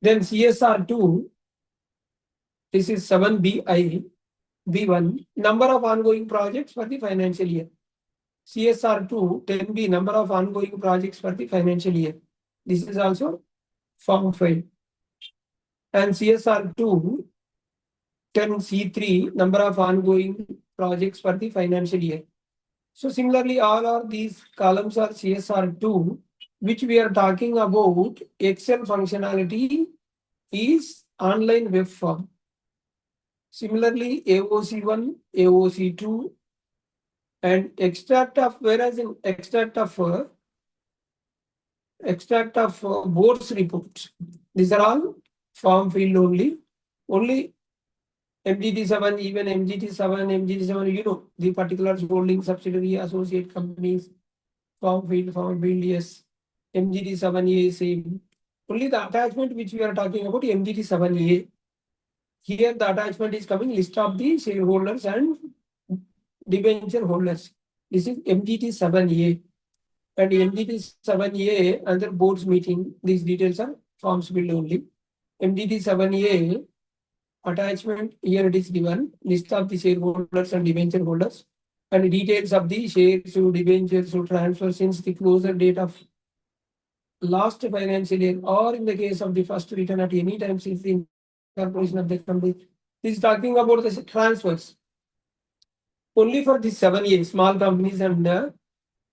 Then CSR2, this is 7BI, B1, number of ongoing projects for the financial year. CSR2, 10B, number of ongoing projects for the financial year. This is also form file. And CSR2, 10C3, number of ongoing projects for the financial year. So similarly, all of these columns are CSR2, which we are talking about. Excel functionality is online web form. Similarly, AOC1, AOC2, and extract of, whereas in extract of board's reports, these are all form field only. Only MGT7, even MGT7, you know, the particulars holding subsidiary, associate companies, form field, yes. MGT7A, same. Only the attachment which we are talking about, MGT7A. Here the attachment is coming, list of the shareholders and debenture holders. This is MGT7A. And MGT7A, under board's meeting, these details are forms field only. MGT7A, attachment, here it is given, list of the shareholders and debenture holders, and details of the shares to debentures to transfer since the closure date of last financial year, or in the case of the first return at any time since the incorporation of the company. This is talking about the transfers. Only for the 7A small companies and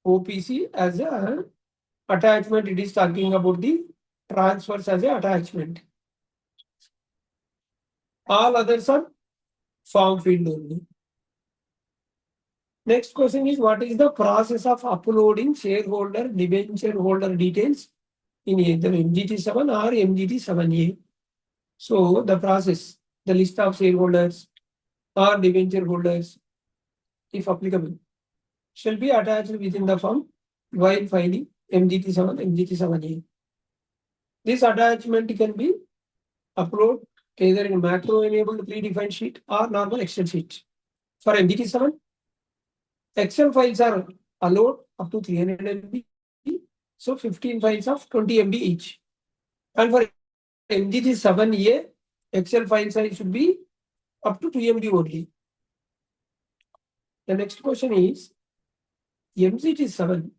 OPC as a attachment, it is talking about the transfers as a attachment. All others are form field only. Next question is, what is the process of uploading shareholder, debenture holder details in either MGT7 or MGT7A? So the process, the list of shareholders or debenture holders, if applicable, shall be attached within the form while filing MGT7, MGT7A. This attachment can be uploaded either in macro-enabled predefined sheet or normal Excel sheet. For MGT7, Excel files are allowed up to 300 MB, so 15 files of 20 MB each. And for MGT7A, Excel file size should be up to 2 MB only. The next question is, MGT7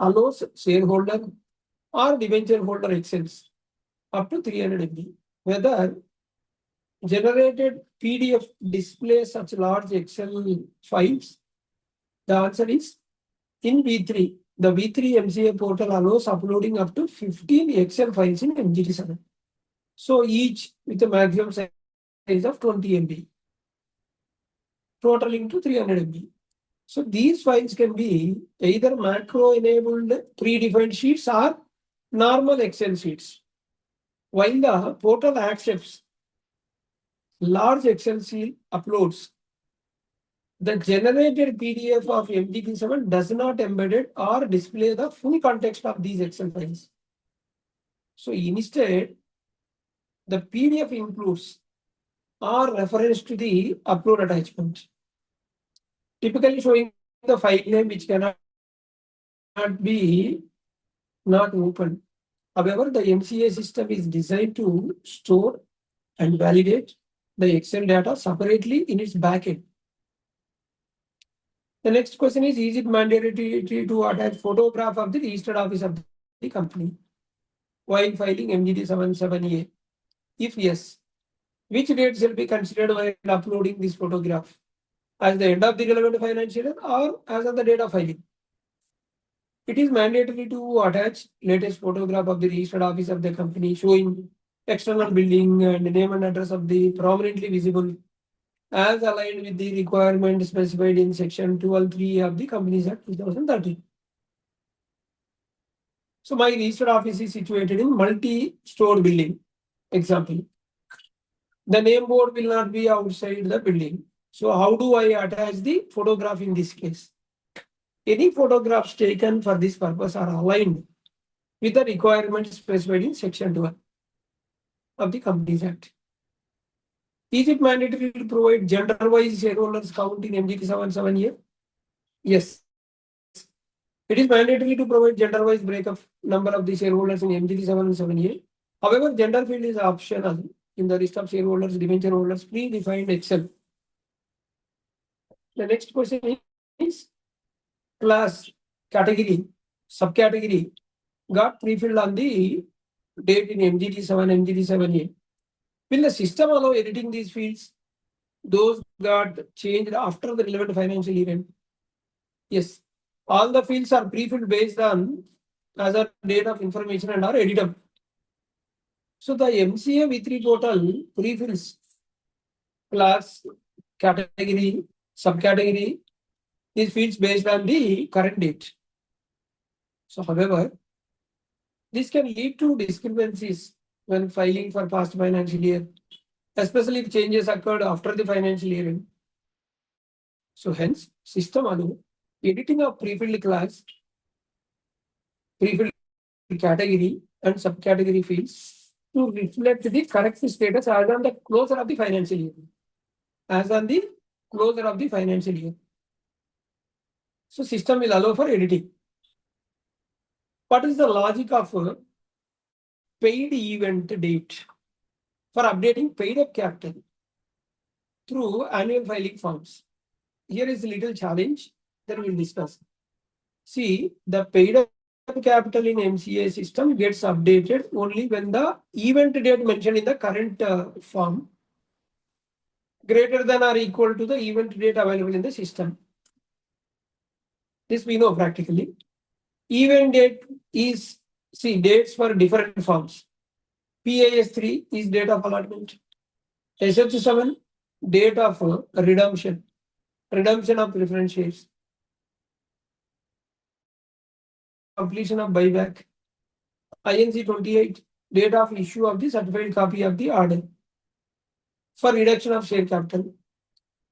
allows shareholder or debenture holder Excels up to 300 MB. Whether generated PDF displays such large Excel files? The answer is in V3. The V3 MCA portal allows uploading up to 15 Excel files in MGT7. So each with a maximum size of 20 MB, totaling to 300 MB. So these files can be either macro-enabled predefined sheets or normal Excel sheets. While the portal accepts large Excel sheet uploads, the generated PDF of MGT7 does not embed it or display the full context of these Excel files. So instead, the PDF includes or reference to the upload attachment, typically showing the file name which cannot be not opened. However, the MCA system is designed to store and validate the Excel data separately in its backend. The next question is it mandatory to attach photograph of the registered office of the company while filing MGT7A? If yes, which date shall be considered while uploading this photograph? As the end of the relevant financial year or as of the date of filing? It is mandatory to attach latest photograph of the registered office of the company showing external building and name and address of the prominently visible as aligned with the requirement specified in section 213 of the Companies Act 2013. So my registered office is situated in multi-store building. Example, the name board will not be outside the building. So how do I attach the photograph in this case? Any photographs taken for this purpose are aligned with the requirements specified in section 12 of the Companies Act. Is it mandatory to provide gender-wise shareholders count in MGT7A? Yes. It is mandatory to provide gender-wise breakup number of the shareholders in MGT7A. However, gender field is optional in the list of shareholders, debenture holders, predefined Excel. The next question is class, category, subcategory got pre-filled on the date in MGT7, MGT7A. Will the system allow editing these fields? Those got changed after the relevant financial event? Yes. All the fields are pre-filled based on as a date of information and are editable. So the MCA V3 portal pre-fills class, category, subcategory, these fields based on the current date. So however, this can lead to discrepancies when filing for past financial year, especially if changes occurred after the financial year end. So hence, system allow editing of pre-filled class, pre-filled category and subcategory fields to reflect the correct status as on the closure of the financial year. As on the closure of the financial year. So system will allow for editing. What is the logic of paid event date for updating paid up capital through annual filing forms? Here is a little challenge that we will discuss. See, the paid up capital in MCA system gets updated only when the event date mentioned in the current form greater than or equal to the event date available in the system. This we know practically. Event date is, see, dates for different forms. PAS3 is date of allotment. SH7, date of redemption of preference shares. Completion of buyback. INC 28, date of issue of the certified copy of the order for reduction of share capital.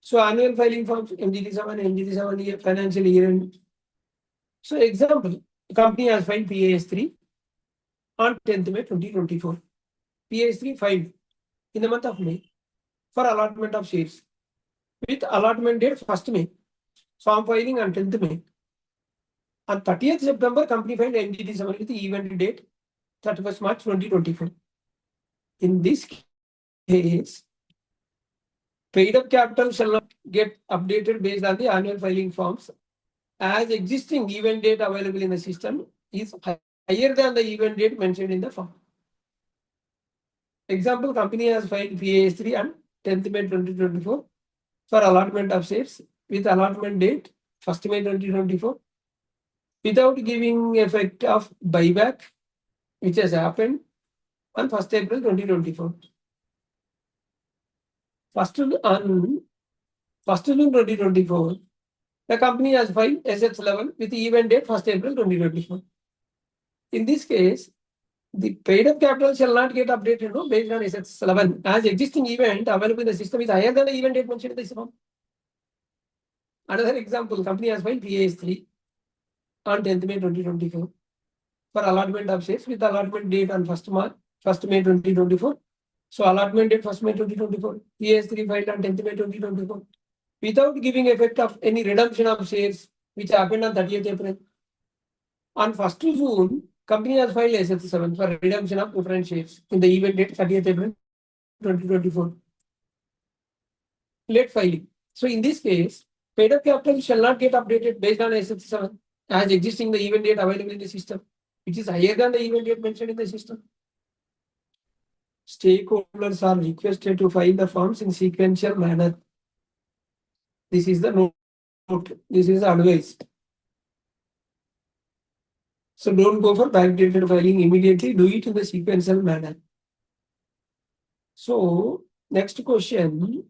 So annual filing forms, MGT7, MGT7 financial year end. So example, company has filed PAS3 on 10th May 2024. PAS3 filed in the month of May for allotment of shares with allotment date 1st May. Form filing on 10th May. On 30th September, company filed MGT7 with the event date 31st March 2024. In this case, paid up capital shall not get updated based on the annual filing forms as existing event date available in the system is higher than the event date mentioned in the form. Example, company has filed PAS3 on 10th May 2024 for allotment of shares with allotment date 1st May 2024 without giving effect of buyback which has happened on 1st April 2024. On 1st June 2024, the company has filed SH11 with the event date 1st April 2024. In this case, the paid up capital shall not get updated based on SH11 as existing event available in the system is higher than the event date mentioned in the form. Another example, company has filed PAS3 on 10th May 2024 for allotment of shares with allotment date on 1st May 2024. So allotment date 1st May 2024. PAS3 filed on 10th May 2024 without giving effect of any redemption of shares which happened on 30th April. On 1st June, company has filed SH7 for redemption of preference shares in the event date 30th April 2024. Late filing. So in this case, paid up capital shall not get updated based on SH7 as existing the event date available in the system, which is higher than the event date mentioned in the system. Stakeholders are requested to file the forms in sequential manner. This is the note. This is the advice. So don't go for backdated filing immediately. Do it in the sequential manner. So next question.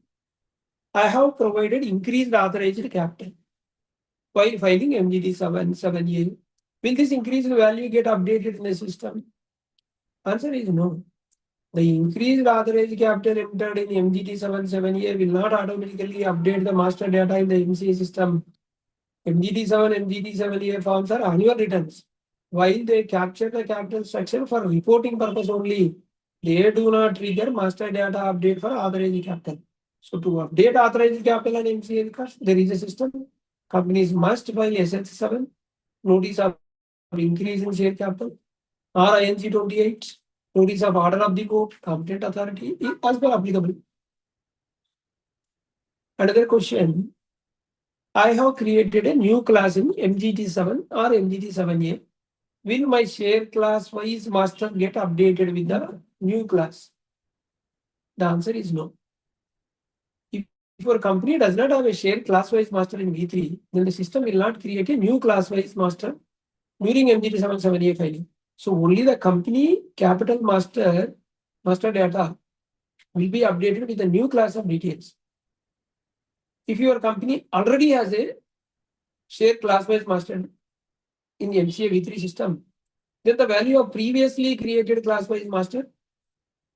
I have provided increased authorized capital while filing MGT 7A. Will this increased value get updated in the system? Answer is no. The increased authorized capital entered in MGT 7A will not automatically update the master data in the MCA system. MGT 7, MGT 7A forms are annual returns. While they capture the capital structure for reporting purpose only, they do not trigger master data update for authorized capital. So to update authorized capital and MCA records, there is a system. Companies must file SH7, notice of increase in share capital, or INC 28, notice of order of the court, competent authority, as per applicable. Another question. I have created a new class in MGT7 or MGT7A. Will my share class wise master get updated with the new class? The answer is no. If your company does not have a share class wise master in V3, then the system will not create a new class wise master during MGT7A filing. So only the company capital master data will be updated with a new class of details. If your company already has a share class wise master in the MCA V3 system, then the value of previously created class wise master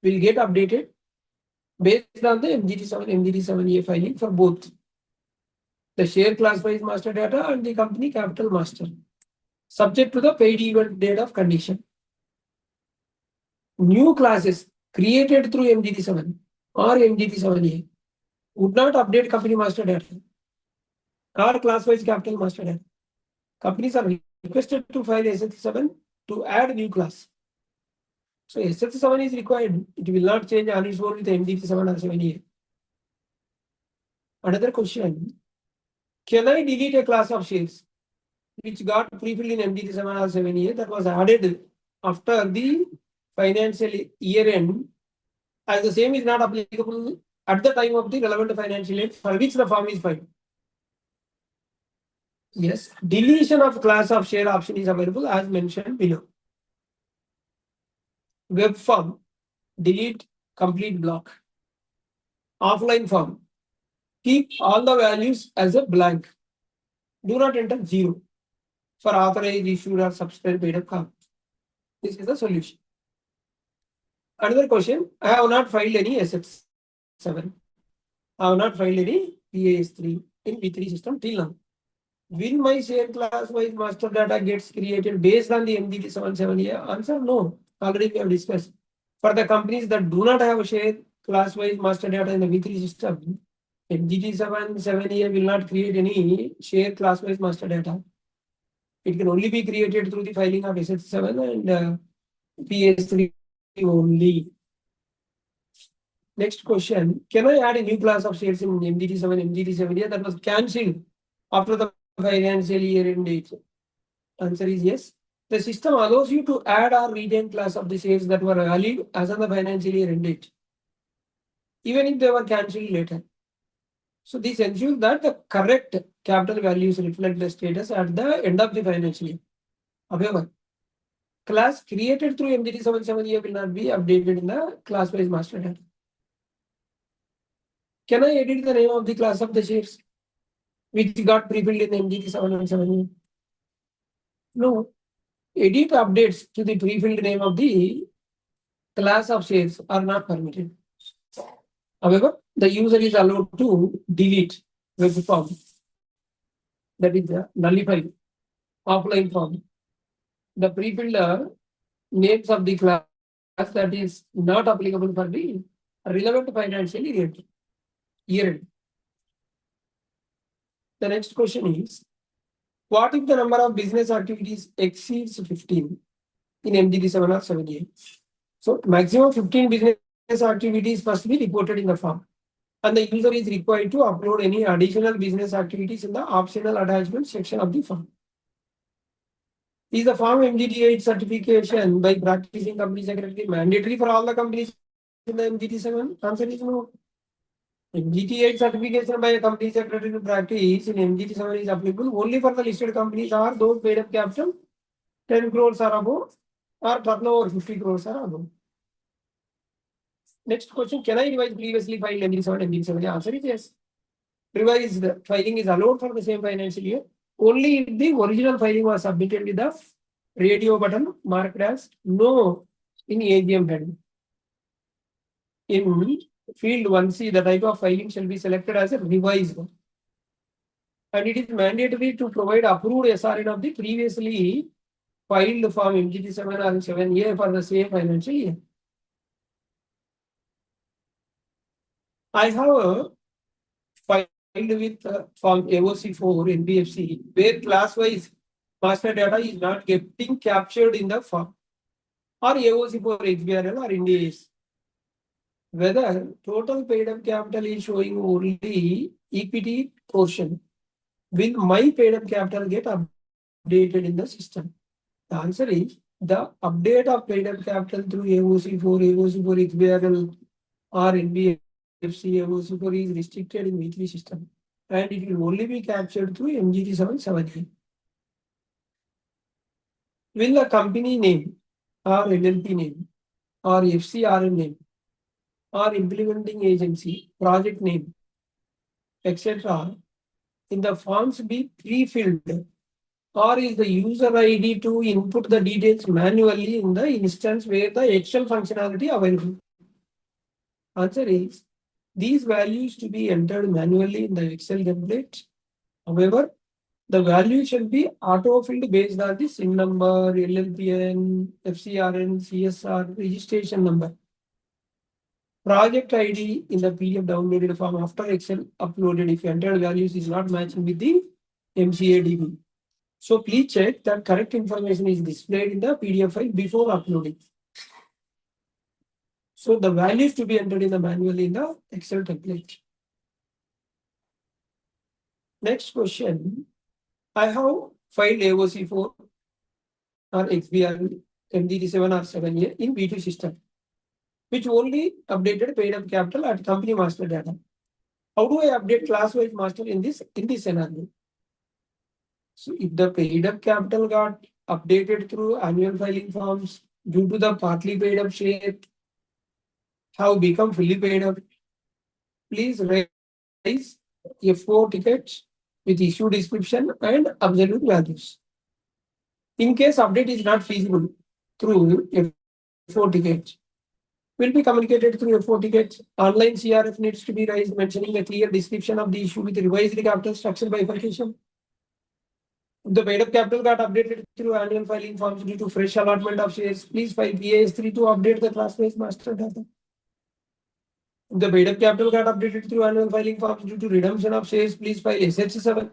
will get updated based on the MGT7, MGT7A filing for both the share class wise master data and the company capital master, subject to the paid event date of condition. New classes created through MGT7 or MGT7A would not update company master data or class wise capital master data. Companies are requested to file SH7 to add new class. So SH7 is required. It will not change on its own with MGT7 or 7A. Another question. Can I delete a class of shares? which got pre-filled in MDT7 or 7A that was added after the financial year end, as the same is not applicable at the time of the relevant financial year for which the firm is filed. Yes, deletion of class of share option is available as mentioned below. Web form, delete complete block. Offline form, keep all the values as a blank. Do not enter 0 for authorized, issued, or subscribed paid up form. This is the solution. Another question, I have not filed any SS7. I have not filed any PAS3 in V3 system till now. Will my share class wise master data gets created based on the MDT77A? Answer no. Already we have discussed. For the companies that do not have a share class wise master data in the V3 system, MDT77A will not create any share class wise master data. It can only be created through the filing of SS7 and PS3 only. Next question, can I add a new class of shares in MDT7, MDT7A that was cancelled after the financial year end date? Answer is yes. The system allows you to add or retain class of the shares that were valid as on the financial year end date, even if they were cancelled later. So this ensures that the correct capital values reflect the status at the end of the financial year. However, class created through MDT77A will not be updated in the class-wise master data. Can I edit the name of the class of the shares which got pre-filled in MDT77A? No. Edit updates to the pre-filled name of the class of shares are not permitted. However, the user is allowed to delete web form, that is nullify offline form. The pre-filled names of the class that is not applicable for the relevant financial year. The next question is, what if the number of business activities exceeds 15 in MDT7 or 7A? So maximum 15 business activities must be reported in the form, and the user is required to upload any additional business activities in the optional attachment section of the form. Is the form MDT8 certification by practicing company secretary mandatory for all the companies in the MDT7? Answer is no. MDT8 certification by a company secretary to practice in MDT7 is applicable only for the listed companies or those paid up capital 10 crores or above or turnover 50 crores or above. Next question, can I revise previously filed MD7, MD7? The answer is yes. Revised filing is allowed for the same financial year only if the original filing was submitted with the radio button marked as no in AGM head. In field 1C, the type of filing shall be selected as a revised one. And it is mandatory to provide approved SRN of the previously filed form MGT7 or 7A for the same financial year. I have filed with form AOC4 NBFC where class-wise master data is not getting captured in the form, or AOC4 XBRL or NDAs. Whether total paid up capital is showing only equity portion, will my paid up capital get updated in the system? The answer is the update of paid up capital through AOC4, AOC4 XBRL or NBFC AOC4 is restricted in V3 system, and it will only be captured through MGT7 7A. Will the company name or LLP name or FCRN name or implementing agency, project name, etc. in the forms be pre-filled, or is the user ID to input the details manually in the instance where the Excel functionality available? Answer is these values to be entered manually in the Excel template. However, the value shall be auto-filled based on the SIN number, LLPN, FCRN, CSR, registration number. Project ID in the PDF downloaded form after Excel uploaded if entered values is not matching with the MCA DB. So please check that correct information is displayed in the PDF file before uploading. So the values to be entered in the manually in the Excel template. Next question. I have filed AOC4 or XBR MD7 or 7A in B2 system, which only updated paid up capital at company master data. How do I update class-wise master in this scenario? So if the paid up capital got updated through annual filing forms due to the partly paid up share have become fully paid up, please raise F4 tickets with issue description and absolute values. In case update is not feasible through F4 tickets, will be communicated through F4 tickets. Online CRF needs to be raised mentioning a clear description of the issue with revised capital structure bifurcation. If the paid up capital got updated through annual filing forms due to fresh allotment of shares, please file PAS3 to update the class-wise master data. If the paid up capital got updated through annual filing forms due to redemption of shares, please file SH7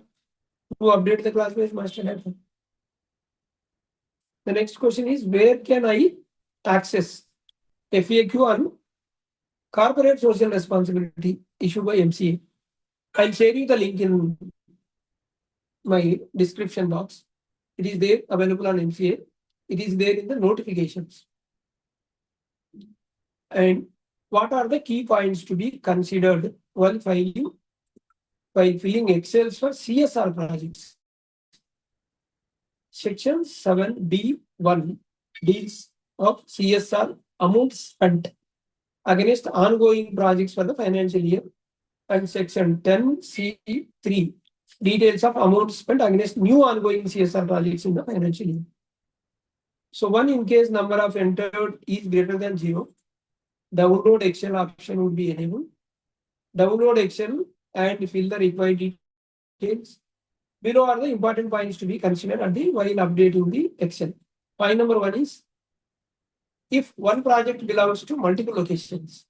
to update the class-wise master data. The next question is, where can I access FAQ on corporate social responsibility issued by MCA? I'll share you the link in my description box. It is there available on MCA. It is there in the notifications. And what are the key points to be considered while filling Excels for CSR projects? Section 7B1 deals of CSR amount spent against ongoing projects for the financial year, and section 10C3 details of amount spent against new ongoing CSR projects in the financial year. So one, in case number of entered is greater than 0, download Excel option would be enabled. Download Excel and fill the required details. Below are the important points to be considered while updating the Excel. Point number 1 is, if one project belongs to multiple locations,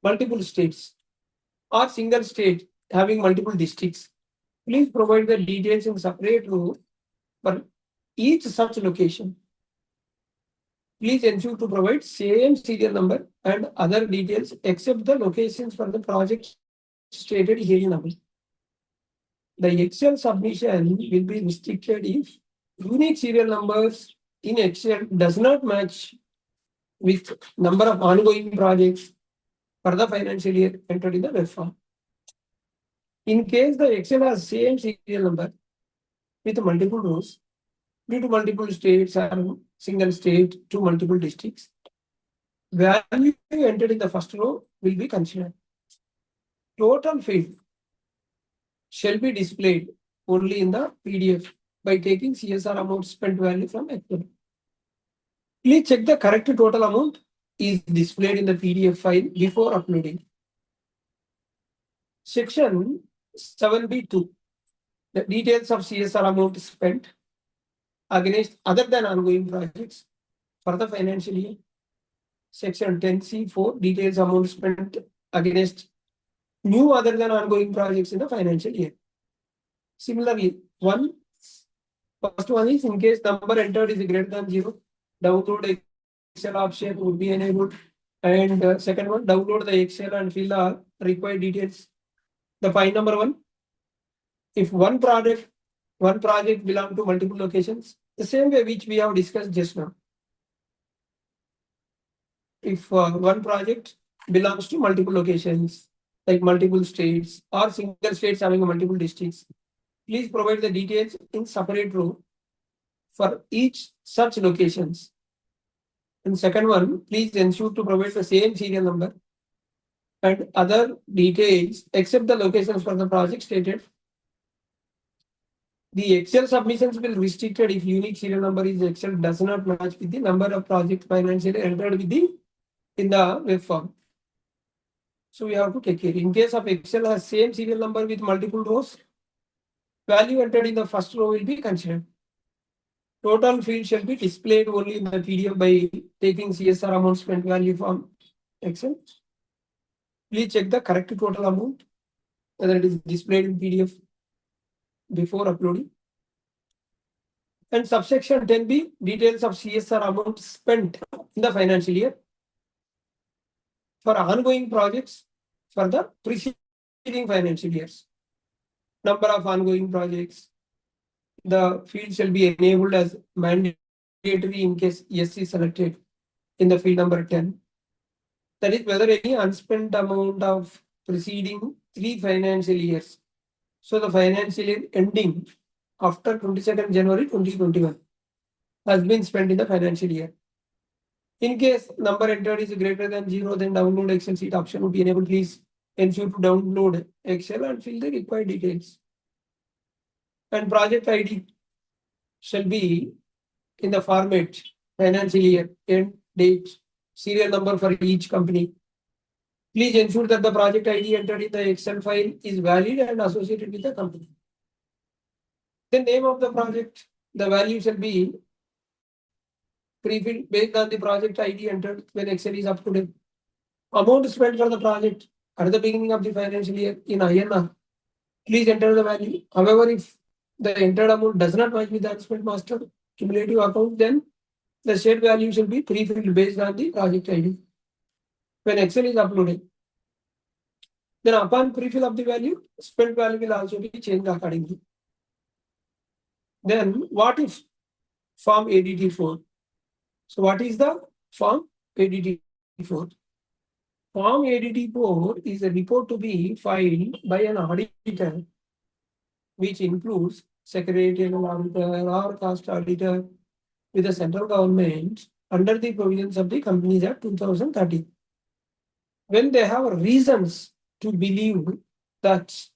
multiple states, or single state having multiple districts, please provide the details in separate row for each such location. Please ensure to provide same serial number and other details except the locations for the project stated herein. The Excel submission will be restricted if unique serial numbers in Excel does not match with number of ongoing projects for the financial year entered in the web form. In case the Excel has same serial number with multiple rows due to multiple states or single state to multiple districts, value entered in the first row will be considered. Total field shall be displayed only in the PDF by taking CSR amount spent value from Excel. Please check the correct total amount is displayed in the PDF file before uploading. Section 7B2, the details of CSR amount spent against other than ongoing projects for the financial year. Section 10C4, details amount spent against new other than ongoing projects in the financial year. Similarly, first one is, in case number entered is greater than 0, download Excel option would be enabled. And second one, download the Excel and fill the required details. The point number 1, if one project belongs to multiple locations, the same way which we have discussed just now. If one project belongs to multiple locations, like multiple states or single states having multiple districts, please provide the details in separate row for each such locations. And second one, please ensure to provide the same serial number and other details except the locations for the project stated. The Excel submissions will be restricted if unique serial number is Excel does not match with the number of project financially entered with in the web form. So we have to take care. In case of Excel has same serial number with multiple rows, value entered in the first row will be considered. Total field shall be displayed only in the PDF by taking CSR amount spent value from Excel. Please check the correct total amount, whether it is displayed in PDF before uploading. And subsection 10B, details of CSR amount spent in the financial year for ongoing projects for the preceding financial years. Number of ongoing projects, the field shall be enabled as mandatory in case yes is selected in the field number 10. That is whether any unspent amount of preceding 3 financial years. So the financial year ending after 22nd January 2021 has been spent in the financial year. In case number entered is greater than 0, then download Excel sheet option would be enabled. Please ensure to download Excel and fill the required details. And project ID shall be in the format financial year, end, date, serial number for each company. Please ensure that the project ID entered in the Excel file is valid and associated with the company. The name of the project, the value shall be pre-filled based on the project ID entered when Excel is up to date. Amount spent for the project at the beginning of the financial year in INR. Please enter the value. However, if the entered amount does not match with the unspent master cumulative account, then the shared value should be pre-filled based on the project ID. When Excel is uploaded, then upon pre-fill of the value, spent value will also be changed accordingly. Then what if form ADT4? So what is the form ADT4? Form ADT4 is a report to be filed by an auditor, which includes secretarial auditor or cost auditor with the central government under the provisions of the Companies Act 2013. When they have reasons to believe that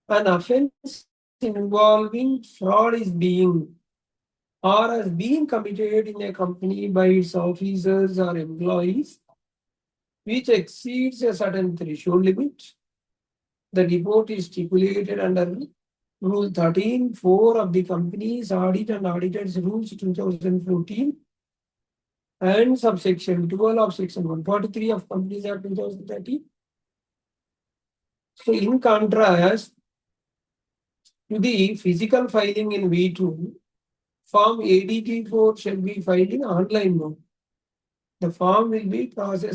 an offense involving fraud is being or has been committed in a company by its officers or employees, which exceeds a certain threshold limit, the report is stipulated under Rule 13(4) of the Companies Audit and Auditors Rules 2014 and subsection 12 of section 143 of Companies Act 2013. So in contrast to the physical filing in V2, Form ADT4 shall be filed in online mode. The form will be processed